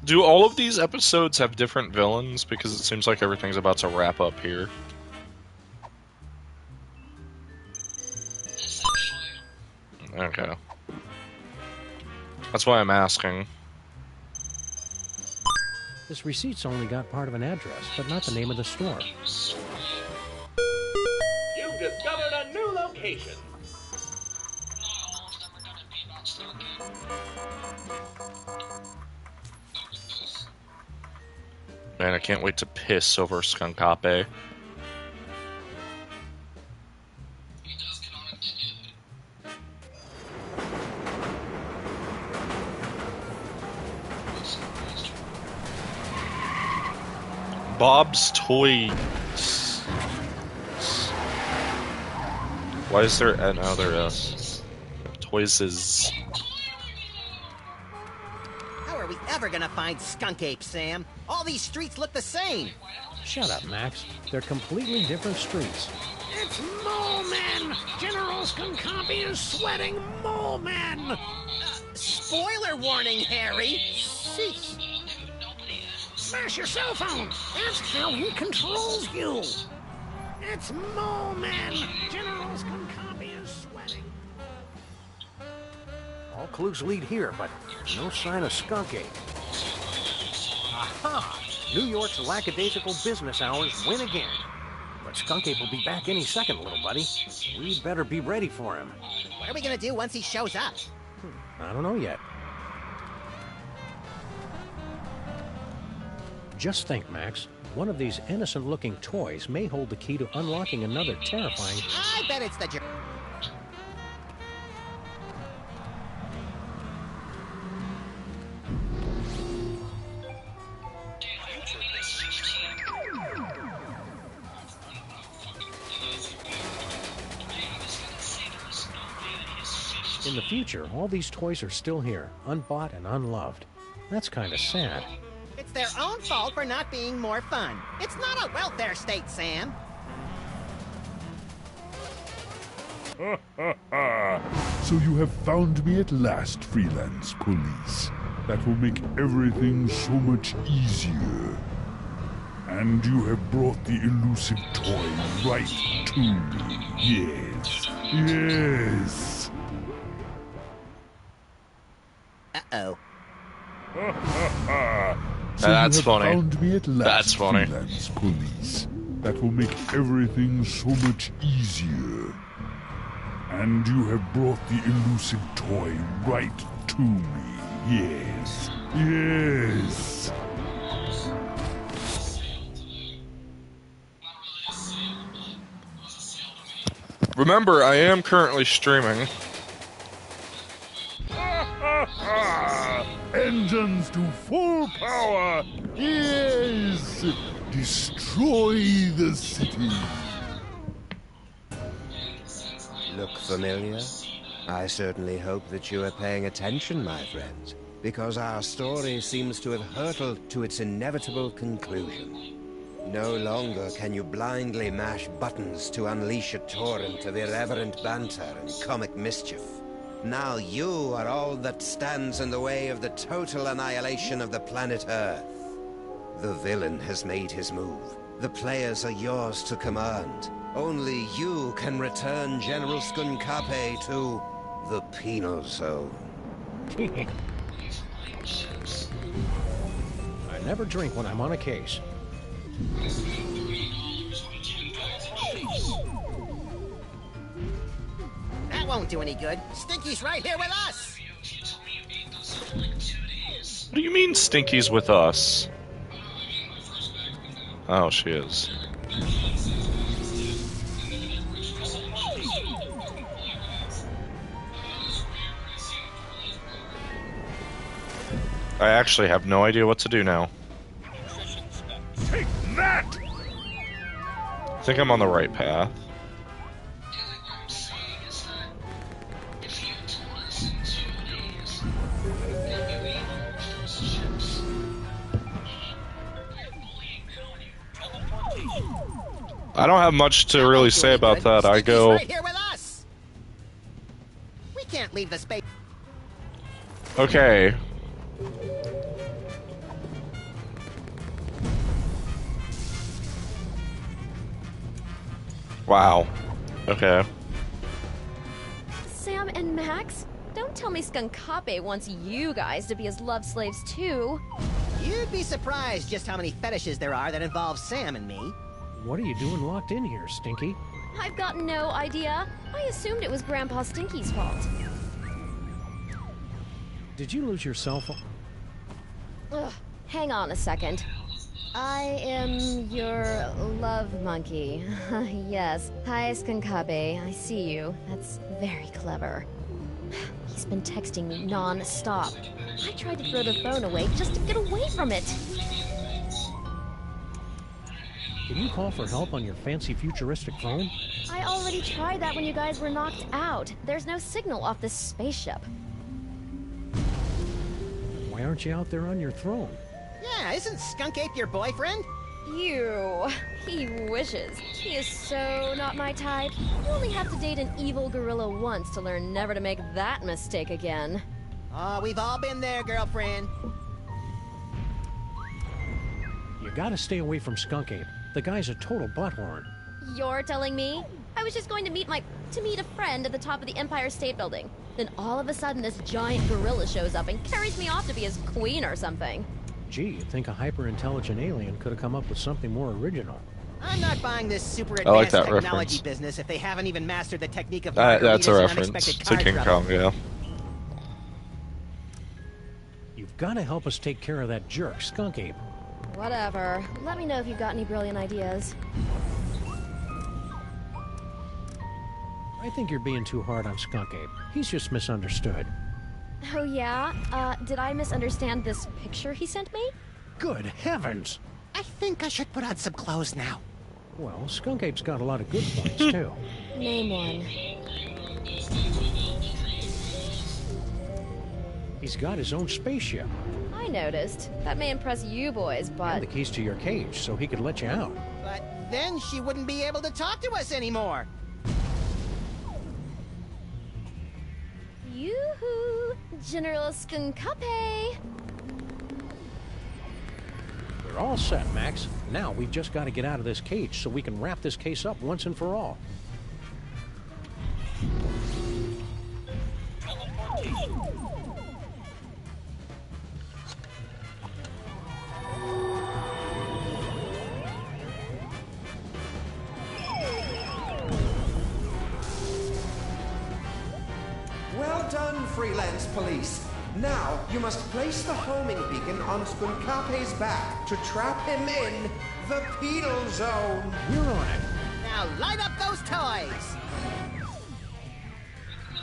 Do all of these episodes have different villains? Because it seems like everything's about to wrap up here. Okay. That's why I'm asking. This receipt's only got part of an address, but not the name of the store. You've discovered a new location. Man, I can't wait to piss over Skunkape. Bob's Toys. Why is there... no, there is. Toys is... How are we ever gonna find Skunk Ape, Sam? All these streets look the same. Shut up, Max. They're completely different streets. It's Mole Man! General Skunkapi is sweating Mole Man! Spoiler warning, Harry! Sheesh. Smash your cell phone! That's how he controls you! It's Mole Man! General Skunkapi is sweating. All clues lead here, but no sign of Skunk Ape. Aha! New York's lackadaisical business hours win again. But Skunk Ape will be back any second, little buddy. We'd better be ready for him. What are we gonna do once he shows up? I don't know yet. Just think, Max. One of these innocent-looking toys may hold the key to unlocking another terrifying... I bet it's the... In the future, all these toys are still here, unbought and unloved. That's kind of sad. It's their own fault for not being more fun. It's not a welfare state, Sam. So you have found me at last, freelance police. That will make everything so much easier. And you have brought the elusive toy right to me. Yes. Yes. Uh-oh. So That's you have funny. Found me at last, That's funny. freelance police. That will make everything so much easier. And you have brought the elusive toy right to me. Yes. Yes. Remember, I am currently streaming. Engines to full power! Yes! Destroy the city! Look familiar? I certainly hope that you are paying attention, my friends, because our story seems to have hurtled to its inevitable conclusion. No longer can you blindly mash buttons to unleash a torrent of irreverent banter and comic mischief. Now you are all that stands in the way of the total annihilation of the planet Earth. The villain has made his move. The players are yours to command. Only you can return General Skunkape to the penal zone. I never drink when I'm on a case. That won't do any good. Stinky's right here with us. What do you mean Stinky's with us? Oh, she is. I actually have no idea what to do now. Take that! I think I'm on the right path. I don't have much to really say about that. I Stinky's go... right here with us. We can't leave the space. Okay. Wow. Okay. Sam and Max? Don't tell me Skunkape wants you guys to be his love slaves too. You'd be surprised just how many fetishes there are that involve Sam and me. What are you doing locked in here, Stinky? I've got no idea. I assumed it was Grandpa Stinky's fault. Did you lose your cell phone? Ugh, hang on a second. I am your love monkey. Yes. Hi, Skunkabe. I see you. That's very clever. He's been texting me non-stop. I tried to throw the phone away just to get away from it. Can you call for help on your fancy futuristic phone? I already tried that when you guys were knocked out. There's no signal off this spaceship. Why aren't you out there on your throne? Yeah, isn't Skunkape your boyfriend? You. He wishes. He is so not my type. You only have to date an evil gorilla once to learn never to make that mistake again. Oh, we've all been there, girlfriend. You gotta stay away from Skunkape. The guy's a total butthorn. You're telling me? I was just going to meet a friend at the top of the Empire State Building. Then all of a sudden this giant gorilla shows up and carries me off to be his queen or something. Gee, you'd think a hyper-intelligent alien could have come up with something more original. I'm not buying this super I like advanced that technology reference. business if they haven't even mastered the technique of That's a margaritas and reference unexpected to card King trouble. Kong, yeah. You've gotta help us take care of that jerk, Skunkape. Whatever. Let me know if you've got any brilliant ideas. I think you're being too hard on Skunkape. He's just misunderstood. Oh yeah? Did I misunderstand this picture he sent me? Good heavens! I think I should put on some clothes now. Well, Skunkape's got a lot of good points, too. Name one. He's got his own spaceship. I noticed. That may impress you boys, but... And the keys to your cage, so he could let you out. But then she wouldn't be able to talk to us anymore. Yoo-hoo! General Skunkape! We're all set, Max. Now we've just got to get out of this cage so we can wrap this case up once and for all. Well done, freelance police. Now, you must place the homing beacon on Skunkape's back to trap him in the penal zone. We're on it. Now light up those toys!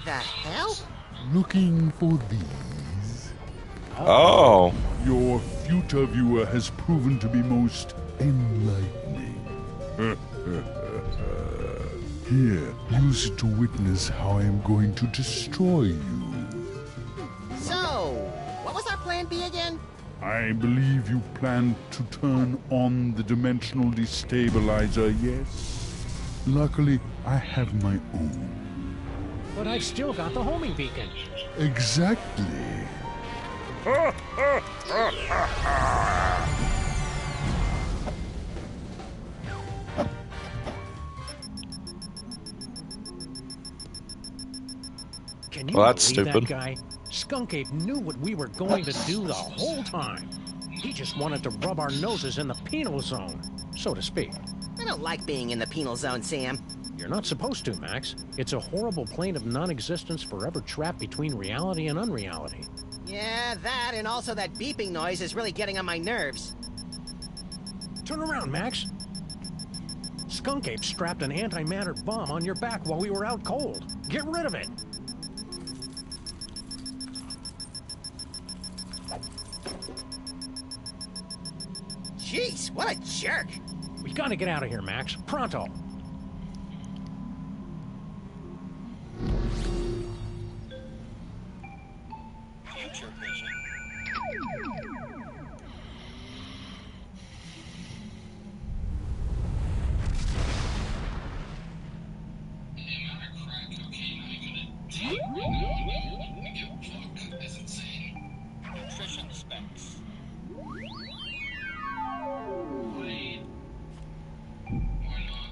The hell? Looking for these? Oh. Your future viewer has proven to be most enlightening. Here, use it to witness how I am going to destroy you. So, what was our plan B again? I believe you plan to turn on the dimensional destabilizer, yes? Luckily, I have my own. But I've still got the homing beacon. Exactly. Can you Well, that's believe stupid. that guy? Skunkape knew what we were going to do the whole time. He just wanted to rub our noses in the penal zone, so to speak. I don't like being in the penal zone, Sam. You're not supposed to, Max. It's a horrible plane of non-existence forever trapped between reality and unreality. Yeah, that and also that beeping noise is really getting on my nerves. Turn around, Max. Skunkape strapped an antimatter bomb on your back while we were out cold. Get rid of it. Jeez, what a jerk! We gotta get out of here, Max. Pronto. Future vision.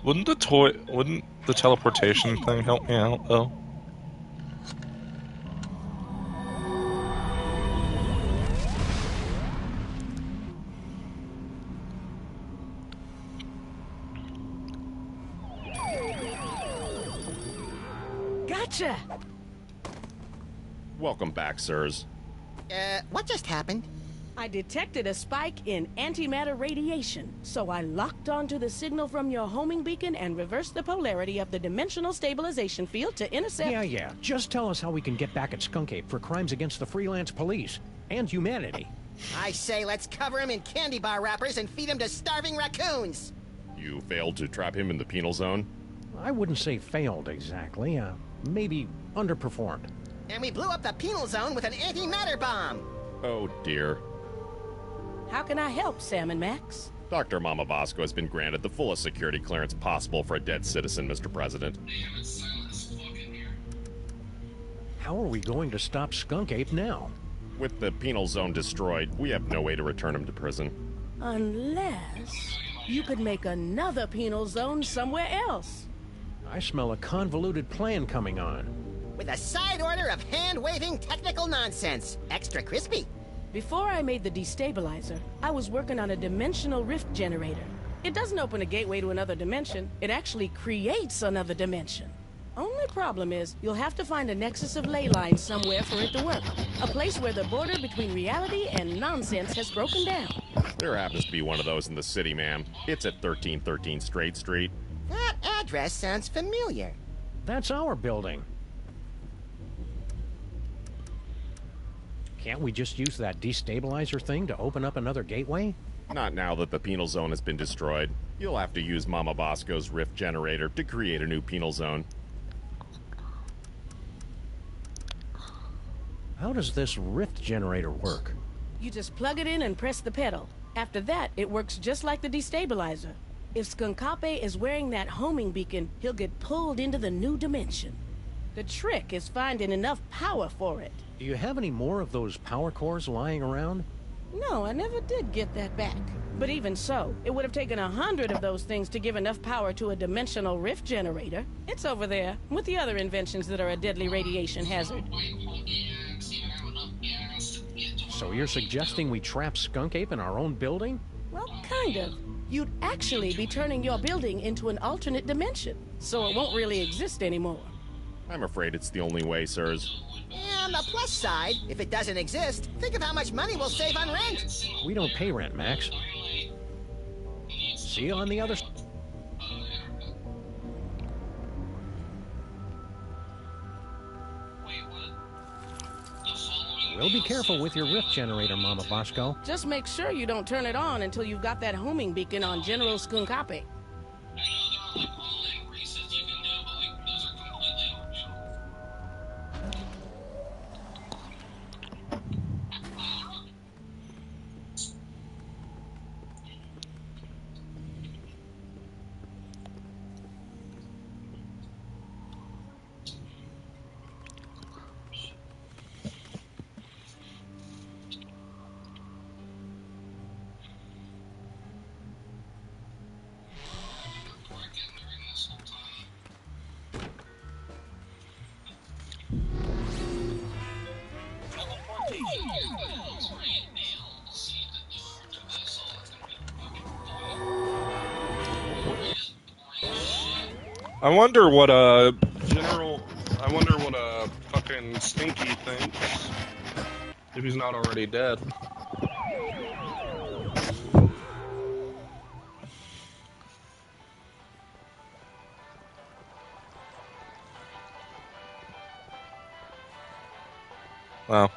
Wouldn't the teleportation thing help me out, though? Gotcha! Welcome back, sirs. What just happened? I detected a spike in antimatter radiation, so I locked onto the signal from your homing beacon and reversed the polarity of the dimensional stabilization field to intercept... Yeah. Just tell us how we can get back at Skunk Ape for crimes against the freelance police and humanity. I say let's cover him in candy bar wrappers and feed him to starving raccoons! You failed to trap him in the penal zone? I wouldn't say failed exactly. Maybe underperformed. And we blew up the penal zone with an antimatter bomb! Oh, dear. How can I help, Sam and Max? Dr. Mama Bosco has been granted the fullest security clearance possible for a dead citizen, Mr. President. How are we going to stop Skunk Ape now? With the penal zone destroyed, we have no way to return him to prison. Unless you could make another penal zone somewhere else. I smell a convoluted plan coming on. With a side order of hand-waving technical nonsense. Extra crispy. Before I made the destabilizer, I was working on a dimensional rift generator. It doesn't open a gateway to another dimension, it actually creates another dimension. Only problem is, you'll have to find a nexus of ley lines somewhere for it to work. A place where the border between reality and nonsense has broken down. There happens to be one of those in the city, ma'am. It's at 1313 Straight Street. That address sounds familiar. That's our building. Can't we just use that destabilizer thing to open up another gateway? Not now that the penal zone has been destroyed. You'll have to use Mama Bosco's rift generator to create a new penal zone. How does this rift generator work? You just plug it in and press the pedal. After that, it works just like the destabilizer. If Skunkape is wearing that homing beacon, he'll get pulled into the new dimension. The trick is finding enough power for it. Do you have any more of those power cores lying around? No, I never did get that back. But even so, it would have taken 100 of those things to give enough power to a dimensional rift generator. It's over there, with the other inventions that are a deadly radiation hazard. So you're suggesting we trap Skunk Ape in our own building? Well, kind of. You'd actually be turning your building into an alternate dimension, so it won't really exist anymore. I'm afraid it's the only way, sirs. And on the plus side, if it doesn't exist, think of how much money we'll save on rent. We don't pay rent, Max. See you on the other side. We'll be careful with your rift generator, Mama Bosco. Just make sure you don't turn it on until you've got that homing beacon on General Skunkape. I wonder what a fucking Stinky thinks. If he's not already dead. Wow.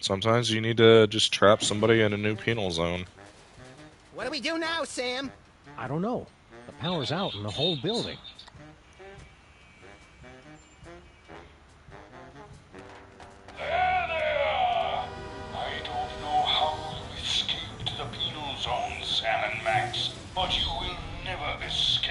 Sometimes you need to just trap somebody in a new penal zone. What do we do now, Sam? I don't know. The power's out in the whole building. There they are! I don't know how you escaped the penal zone, Sam and Max, but you will never escape.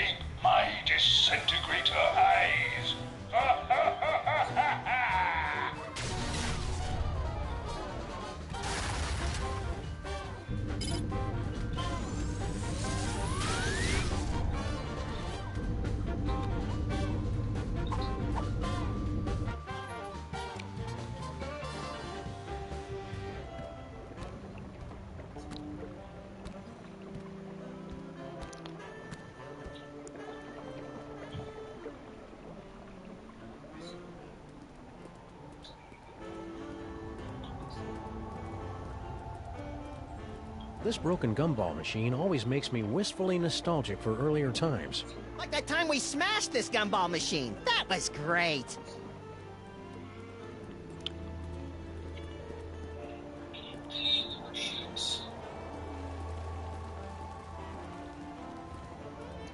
This broken gumball machine always makes me wistfully nostalgic for earlier times. Like that time we smashed this gumball machine. That was great.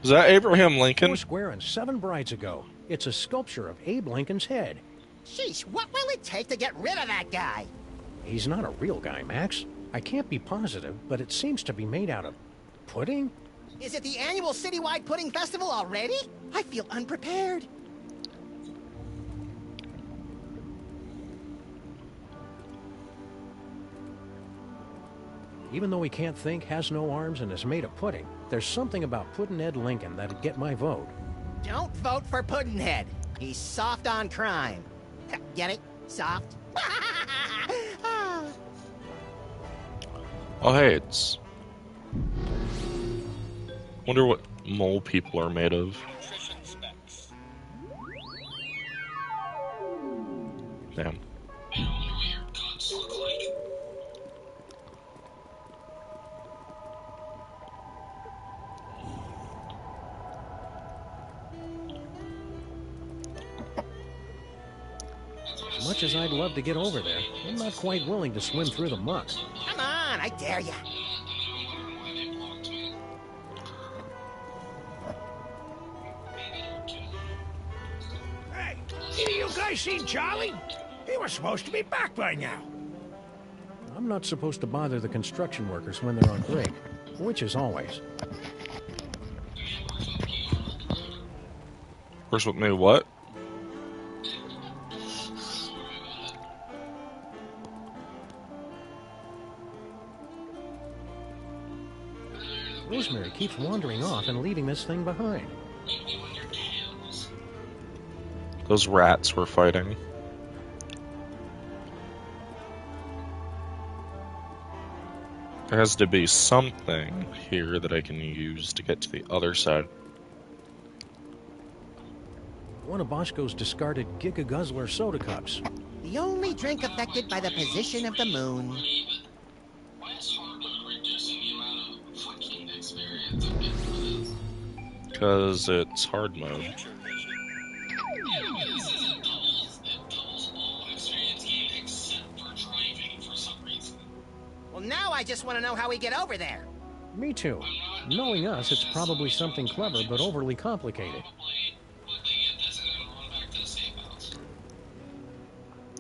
Is that Abraham Lincoln? 4 square and 7 brides ago. It's a sculpture of Abe Lincoln's head. Sheesh, what will it take to get rid of that guy? He's not a real guy, Max. I can't be positive, but it seems to be made out of pudding? Is it the annual citywide pudding festival already? I feel unprepared. Even though he can't think, has no arms, and is made of pudding, there's something about Puddinhead Lincoln that'd get my vote. Don't vote for Puddinhead. He's soft on crime. Get it? Soft? Oh, hey, it's... Wonder what mole people are made of. Nutrition specs. Damn. As much as I'd love to get over there, I'm not quite willing to swim through the muck. Come on, I dare ya. Hey, either you guys seen Charlie? He was supposed to be back by now. I'm not supposed to bother the construction workers when they're on break, which is always. First with me, what? Rosemary keeps wandering off and leaving this thing behind. Those rats were fighting. There has to be something here that I can use to get to the other side. One of Boschko's discarded Giga Guzzler soda cups. The only drink affected by the position of the moon. Because it's hard mode. Well, now I just want to know how we get over there. Me too. Knowing us, it's probably something clever but overly complicated.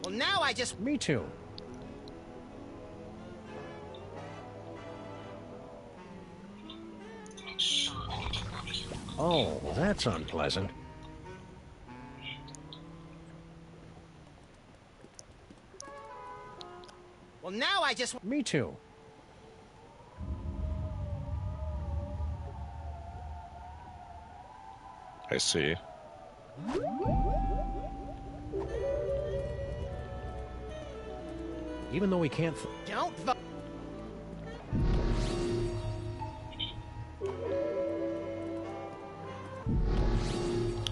Well, now I just... Me too. Oh, that's unpleasant. Well, now I just... Me too. I see. Even though we can't... Don't vote.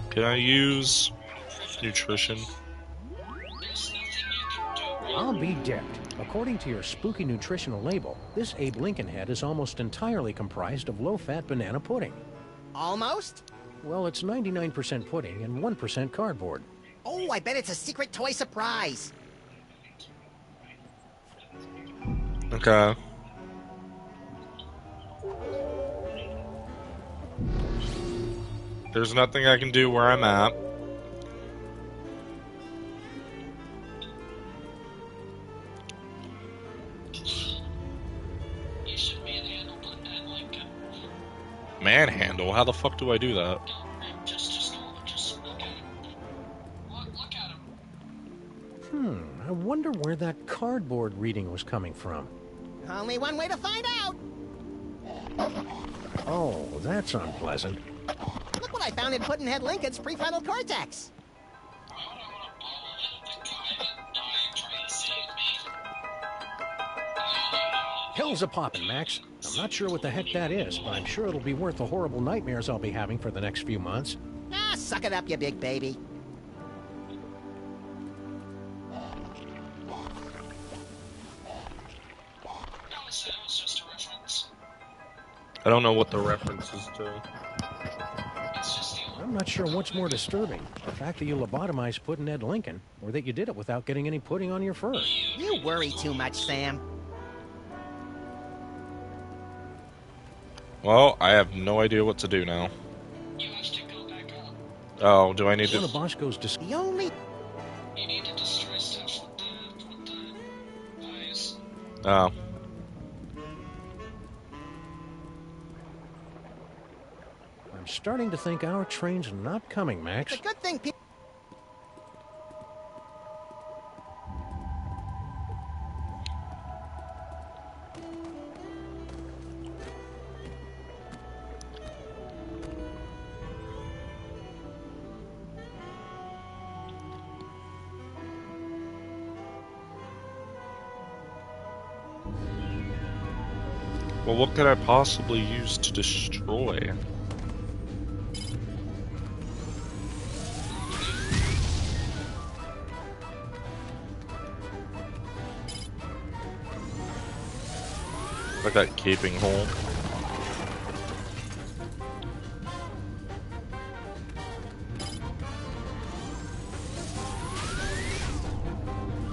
Can I use nutrition? I'll be dipped. According to your spooky nutritional label, this Abe Lincoln head is almost entirely comprised of low-fat banana pudding. Almost? Well, it's 99% pudding and 1% cardboard. Oh, I bet it's a secret toy surprise. Okay. There's nothing I can do where I'm at. Manhandle? How the fuck do I do that? I wonder where that cardboard reading was coming from. Only one way to find out. Oh, that's unpleasant. Look what I found in Puddinhead Lincoln's prefrontal cortex. Hell's a poppin', Max. I'm not sure what the heck that is, but I'm sure it'll be worth the horrible nightmares I'll be having for the next few months. Ah, suck it up, you big baby. I don't know what the reference is to. I'm not sure what's more disturbing, the fact that you lobotomized Puddin' Ed Lincoln, or that you did it without getting any pudding on your fur. You worry too much, Sam. Well, I have no idea what to do now. Oh, do I need to... One of Bosco's The only... You need to destroy stuff with the eyes. Oh. I'm starting to think our train's not coming, Max. It's a good thing people... Well, what could I possibly use to destroy? Like that gaping hole.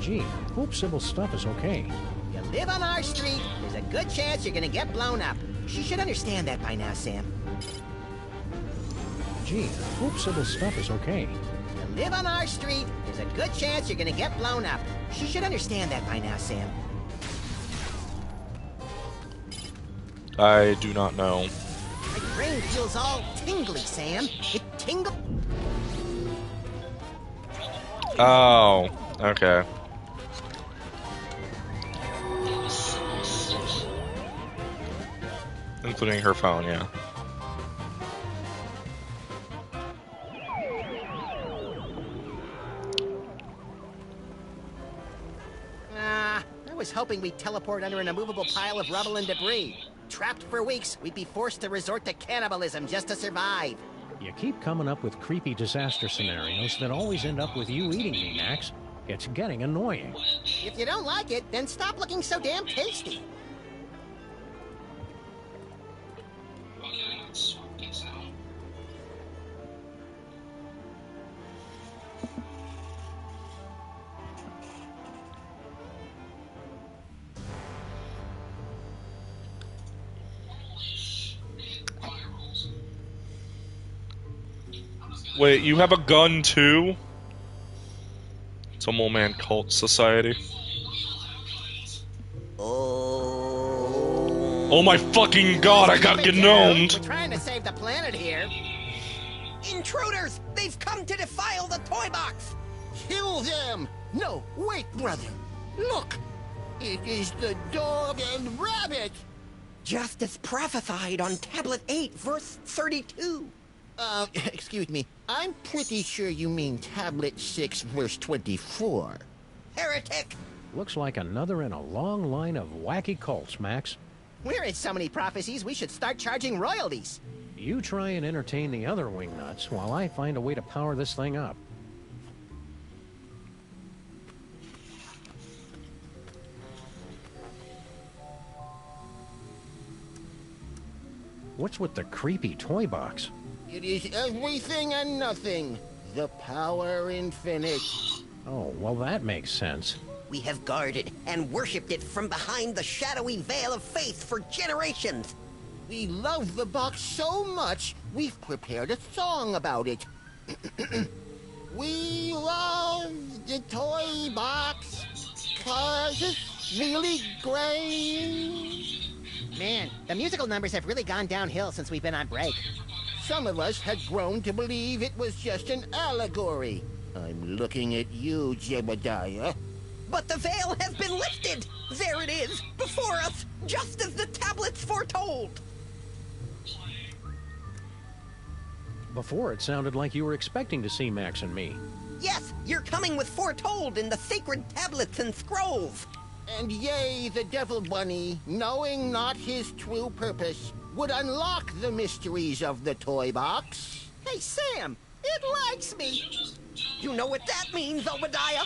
Gee, hope Sybil's stuff is okay. You live on our street, there's a good chance you're gonna get blown up. She should understand that by now, Sam. Gee, hope Sybil's stuff is okay. You live on our street, there's a good chance you're gonna get blown up. She should understand that by now, Sam. I do not know. My brain feels all tingly, Sam. It tingle... Oh, okay. Including her phone, yeah. I was hoping we'd teleport under an immovable pile of rubble and debris. Trapped for weeks, we'd be forced to resort to cannibalism just to survive. You keep coming up with creepy disaster scenarios that always end up with you eating me, Max. It's getting annoying. If you don't like it, then stop looking so damn tasty. Wait, you have a gun too? It's a mole man cult society. Oh my fucking god, I got gnomed! We're trying to save the planet here. Intruders! They've come to defile the toy box! Kill them! No, wait, brother. Look! It is the dog and rabbit! Just as prophesied on Tablet 8, verse 32. Excuse me. I'm pretty sure you mean Tablet 6, verse 24. Heretic! Looks like another in a long line of wacky cults, Max. We're in so many prophecies, we should start charging royalties. You try and entertain the other wingnuts while I find a way to power this thing up. What's with the creepy toy box? It is everything and nothing. The power infinite. Oh, well that makes sense. We have guarded and worshipped it from behind the shadowy veil of faith for generations. We love the box so much, we've prepared a song about it. We love the toy box, 'cause it's really great. Man, the musical numbers have really gone downhill since we've been on break. Some of us had grown to believe it was just an allegory. I'm looking at you, Jebediah. But the veil has been lifted! There it is, before us, just as the tablets foretold! Before, it sounded like you were expecting to see Max and me. Yes, you're coming with foretold in the sacred tablets and scrolls! And yea, the devil bunny, knowing not his true purpose, would unlock the mysteries of the toy box. Hey, Sam, it likes me. You know what that means, Obadiah?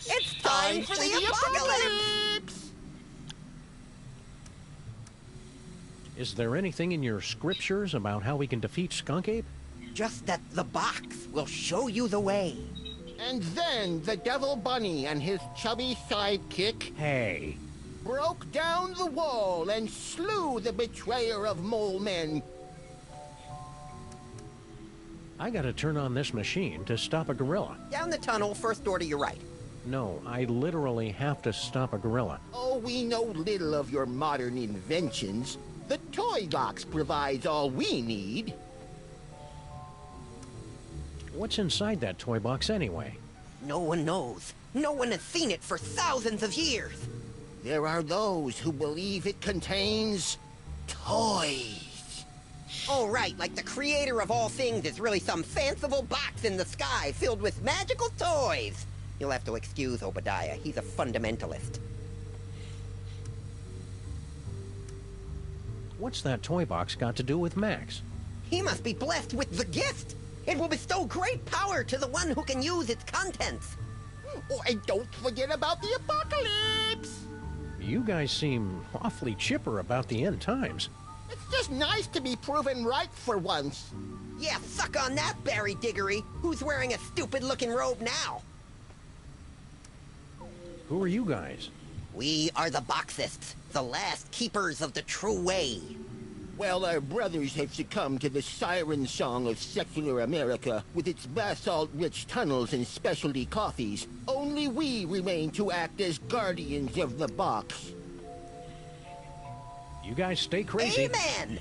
It's time for the apocalypse! Is there anything in your scriptures about how we can defeat Skunk Ape? Just that the box will show you the way. And then the Devil Bunny and his chubby sidekick... Hey. ...broke down the wall and slew the betrayer of mole men. I gotta turn on this machine to stop a gorilla. Down the tunnel, first door to your right. No, I literally have to stop a gorilla. Oh, we know little of your modern inventions. The toy box provides all we need. What's inside that toy box anyway? No one knows. No one has seen it for thousands of years. There are those who believe it contains toys. Oh, right, like the creator of all things is really some fanciful box in the sky filled with magical toys. You'll have to excuse Obadiah. He's a fundamentalist. What's that toy box got to do with Max? He must be blessed with the gift. It will bestow great power to the one who can use its contents. Oh, and don't forget about the apocalypse! You guys seem awfully chipper about the end times. It's just nice to be proven right for once. Yeah, suck on that, Barry Diggory. Who's wearing a stupid-looking robe now? Who are you guys? We are the Boxists, the last keepers of the true way. Well, our brothers have succumbed to the siren song of secular America with its basalt-rich tunnels and specialty coffees. Only we remain to act as guardians of the box. You guys stay crazy. Amen!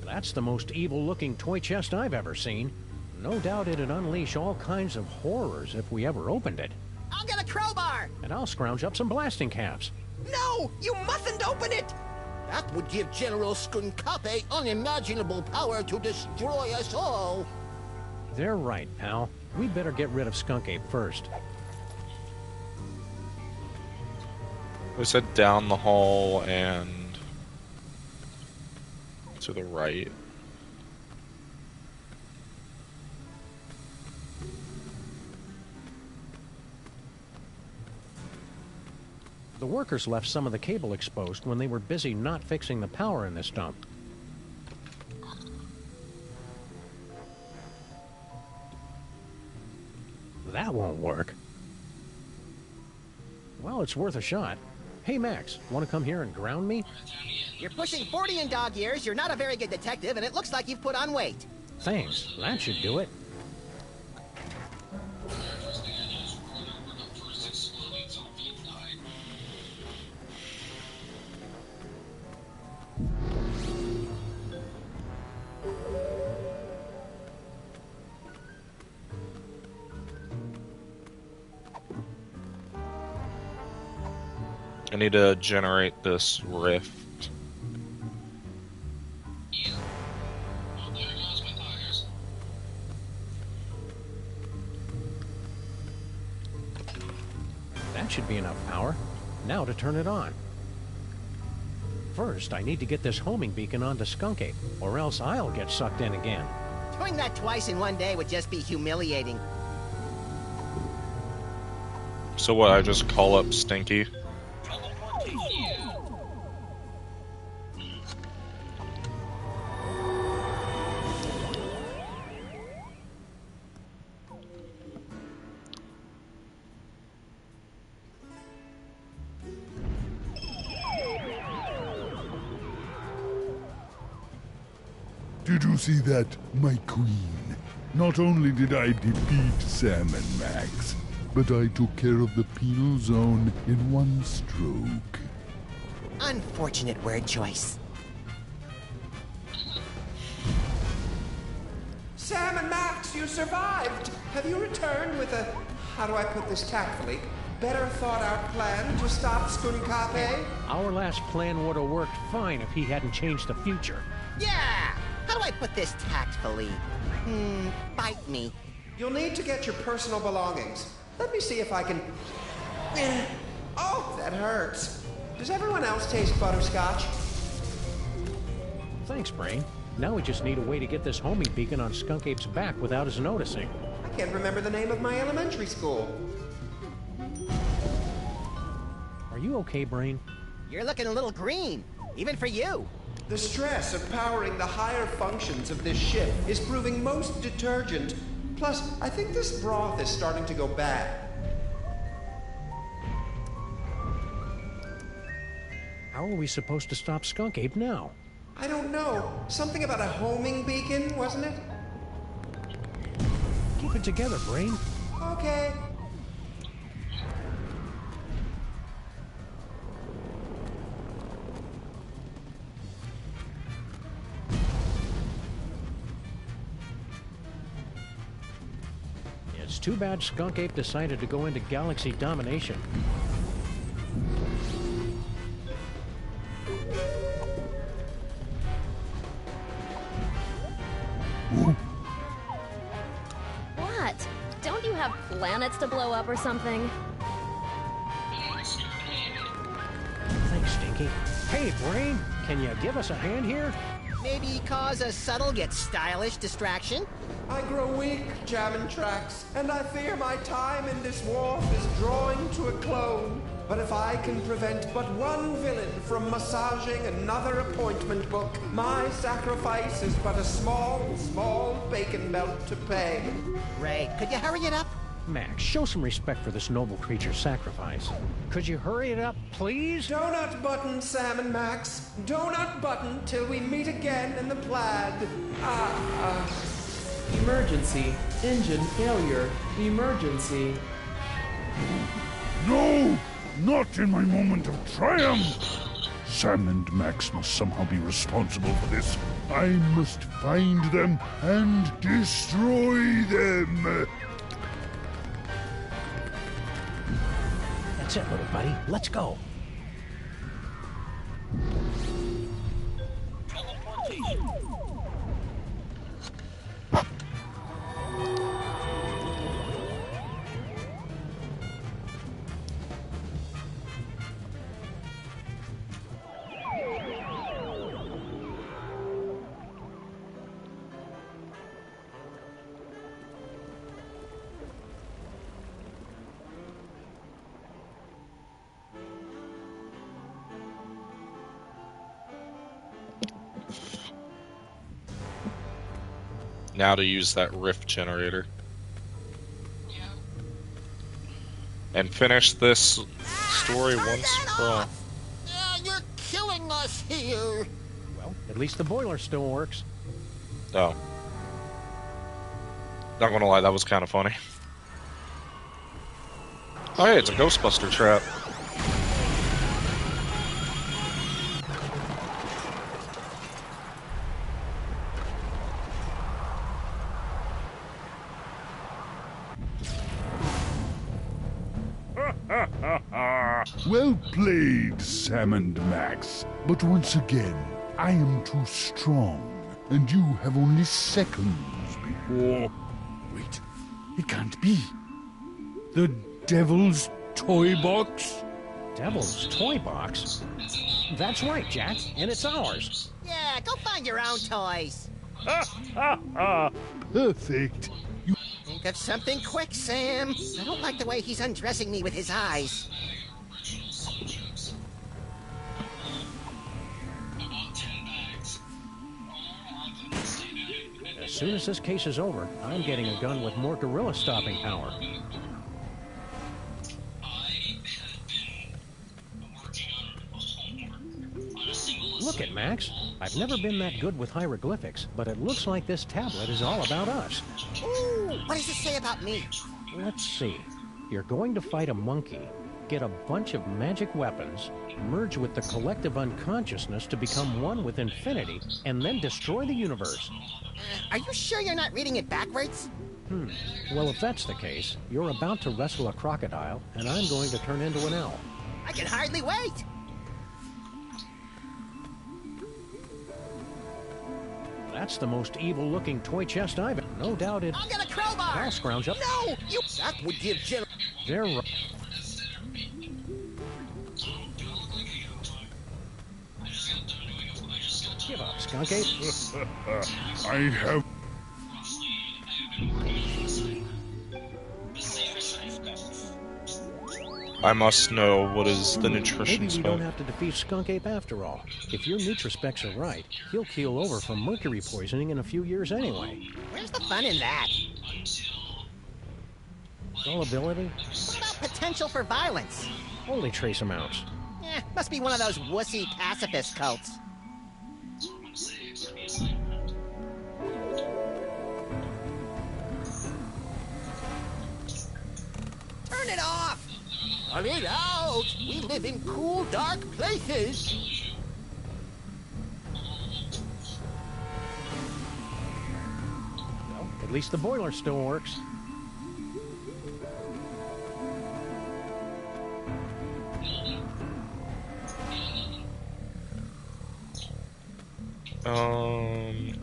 That's the most evil-looking toy chest I've ever seen. No doubt it'd unleash all kinds of horrors if we ever opened it. I'll get a crowbar! And I'll scrounge up some blasting caps. No! You mustn't open it! That would give General Skunkape unimaginable power to destroy us all. They're right, pal. We'd better get rid of Skunk Ape first. We said down the hall and to the right. The workers left some of the cable exposed when they were busy not fixing the power in this dump. That won't work. Well, it's worth a shot. Hey, Max, want to come here and ground me? You're pushing 40 in dog years, you're not a very good detective, and it looks like you've put on weight. Thanks. That should do it. I need to generate this rift. That should be enough power. Now to turn it on. First, I need to get this homing beacon onto Skunk Ape, or else I'll get sucked in again. Doing that twice in one day would just be humiliating. So what, I just call up Stinky? Did you see that, my queen? Not only did I defeat Sam and Max, but I took care of the penal zone in one stroke. Unfortunate word choice. Sam and Max, you survived! Have you returned with a, how do I put this tactfully, better thought out plan to stop Skunkape? Our last plan would have worked fine if he hadn't changed the future. Yeah! How do I put this tactfully? Bite me. You'll need to get your personal belongings. Let me see if I can... Oh, that hurts. Does everyone else taste butterscotch? Thanks, Brain. Now we just need a way to get this homing beacon on Skunk Ape's back without us noticing. I can't remember the name of my elementary school. Are you okay, Brain? You're looking a little green, even for you. The stress of powering the higher functions of this ship is proving most detergent. Plus, I think this broth is starting to go bad. How are we supposed to stop Skunk Ape now? I don't know. Something about a homing beacon, wasn't it? Keep it together, Brain. Okay. It's too bad Skunk Ape decided to go into galaxy domination. What? Don't you have planets to blow up or something? Thanks, Stinky. Hey, Brain, can you give us a hand here? Maybe cause a subtle yet stylish distraction? I grow weak jamming tracks, and I fear my time in this wharf is drawing to a close. But if I can prevent but one villain from massaging another appointment book, my sacrifice is but a small, small bacon belt to pay. Ray, could you hurry it up? Max, show some respect for this noble creature's sacrifice. Could you hurry it up, please? Donut button, Sam and Max. Donut button till we meet again in the plaid. Emergency. Engine failure. Emergency. No! Not in my moment of triumph! Sam and Max must somehow be responsible for this. I must find them and destroy them! That's it, little buddy. Let's go. Now to use that rift generator. And finish this story once for all. You're killing us here. Well, at least the boiler still works. Oh. Not gonna lie, that was kind of funny. Oh hey, it's a Ghostbuster trap. Well played, Sam and Max. But once again, I am too strong, and you have only seconds before... Wait, it can't be. The Devil's Toy Box? Devil's Toy Box? That's right, Jack, and it's ours. Yeah, go find your own toys. Perfect. Think of something quick, Sam. I don't like the way he's undressing me with his eyes. As soon as this case is over, I'm getting a gun with more gorilla stopping power. Look at Max. I've never been that good with hieroglyphics, but it looks like this tablet is all about us. Ooh, what does it say about me? Let's see. You're going to fight a monkey, get a bunch of magic weapons, merge with the collective unconsciousness to become one with infinity, and then destroy the universe. Are you sure you're not reading it backwards? Well, if that's the case, you're about to wrestle a crocodile, and I'm going to turn into an owl. I can hardly wait. That's the most evil-looking toy chest I've... No doubt it... I'll get a crowbar! I'll scrounge up... No! You... That would give General... They're right. Give up, Skunk Ape. I have... I must know what is the nutrition Maybe we don't spec. have to defeat Skunk Ape after all. If your Nutri-specs are right, he'll keel over from mercury poisoning in a few years anyway. Where's the fun in that? Gullibility? What about potential for violence? Only trace amounts. Must be one of those wussy pacifist cults. Turn it off! Turn it out! We live in cool, dark places! Well, at least the boiler still works.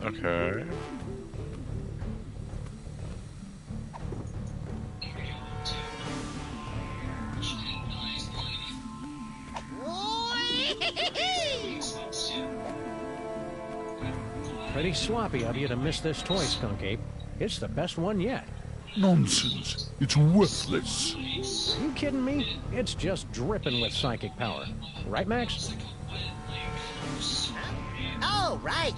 Okay. Pretty sloppy of you to miss this toy, Skunk Ape. It's the best one yet. Nonsense. It's worthless. Are you kidding me? It's just dripping with psychic power. Right, Max? Oh, right.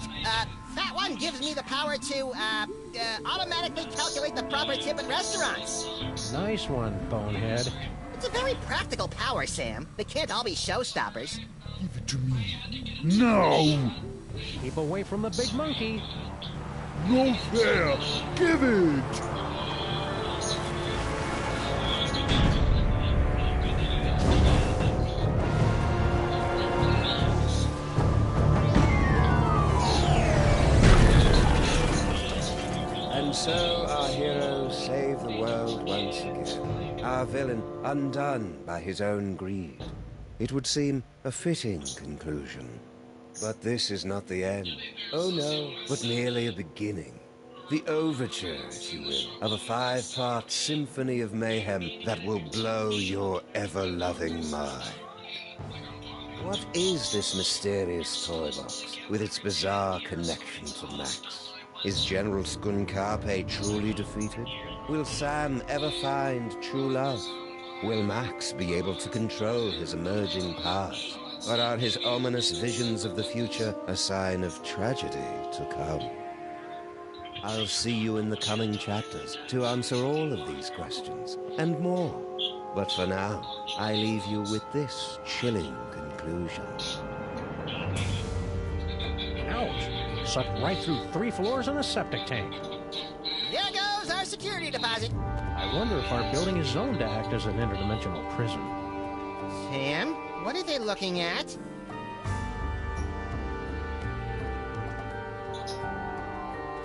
That one gives me the power to, automatically calculate the proper tip at restaurants. Nice one, bonehead. It's a very practical power, Sam. They can't all be showstoppers. Give it to me. Now! Keep away from the big monkey. No fair! Give it! And so our hero saved the world once again. Our villain undone by his own greed. It would seem a fitting conclusion. But this is not the end. Oh no, but merely a beginning. The overture, if you will, of a 5-part symphony of mayhem that will blow your ever-loving mind. What is this mysterious toy box with its bizarre connection to Max? Is General Skunkape truly defeated? Will Sam ever find true love? Will Max be able to control his emerging powers? Or are his ominous visions of the future a sign of tragedy to come? I'll see you in the coming chapters to answer all of these questions and more. But for now, I leave you with this chilling conclusion. Ouch. Sucked right through 3 floors and a septic tank. There goes our security deposit. I wonder if our building is zoned to act as an interdimensional prison. Sam, what are they looking at?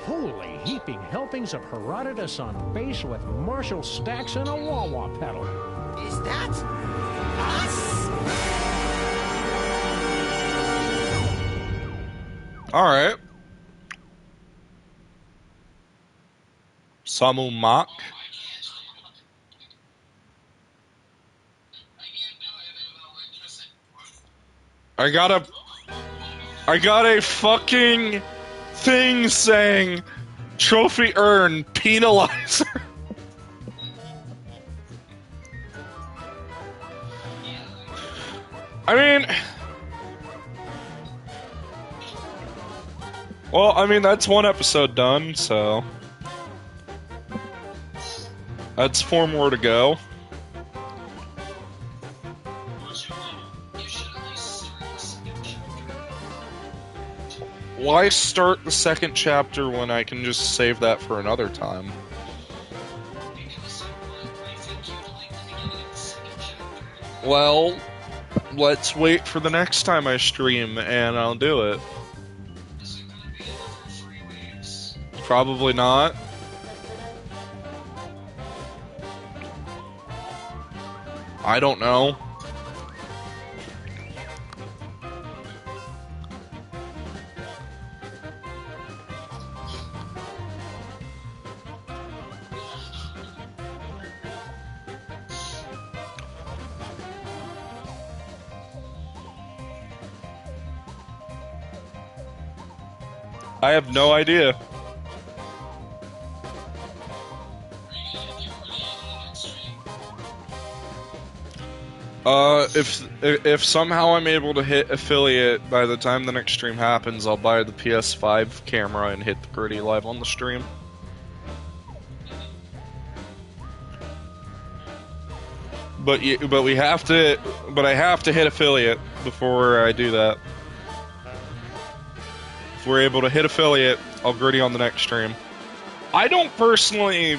Holy heaping helpings of Herodotus on base with Marshall stacks and a wah-wah pedal. Is that us? Alright. Samu Mak. I got a fucking thing saying trophy earned penalizer. I mean, that's one episode done, so that's 4 more to go. Why start the second chapter when I can just save that for another time? Well, let's wait for the next time I stream and I'll do it. Probably not. I don't know. I have no idea. If somehow I'm able to hit affiliate by the time the next stream happens, I'll buy the PS5 camera and hit the Gritty live on the stream. But we have to. But I have to hit affiliate before I do that. If we're able to hit affiliate, I'll Gritty on the next stream. I don't personally.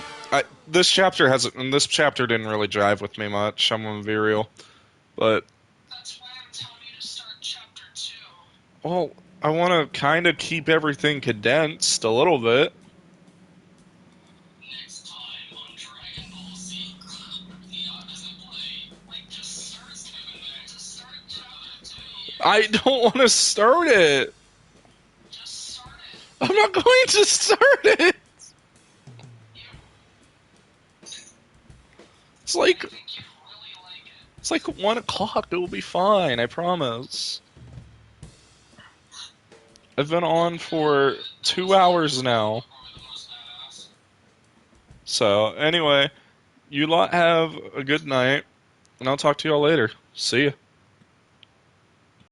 This chapter hasn't. And this chapter didn't really jive with me much. I'm gonna be real. But That's why I'm telling you to start chapter 2. well, I want to kind of keep everything condensed a little bit. Next time on Dragon Ball Z, the opposite play. Like, just start skipping that. Just start chapter 2. I don't want to start it. Just start it. I'm not going to start it. It's like. I think you'd really like it. It's like 1 o'clock. It will be fine. I promise. I've been on for 2 hours now. So, anyway, you lot have a good night, and I'll talk to y'all later. See ya.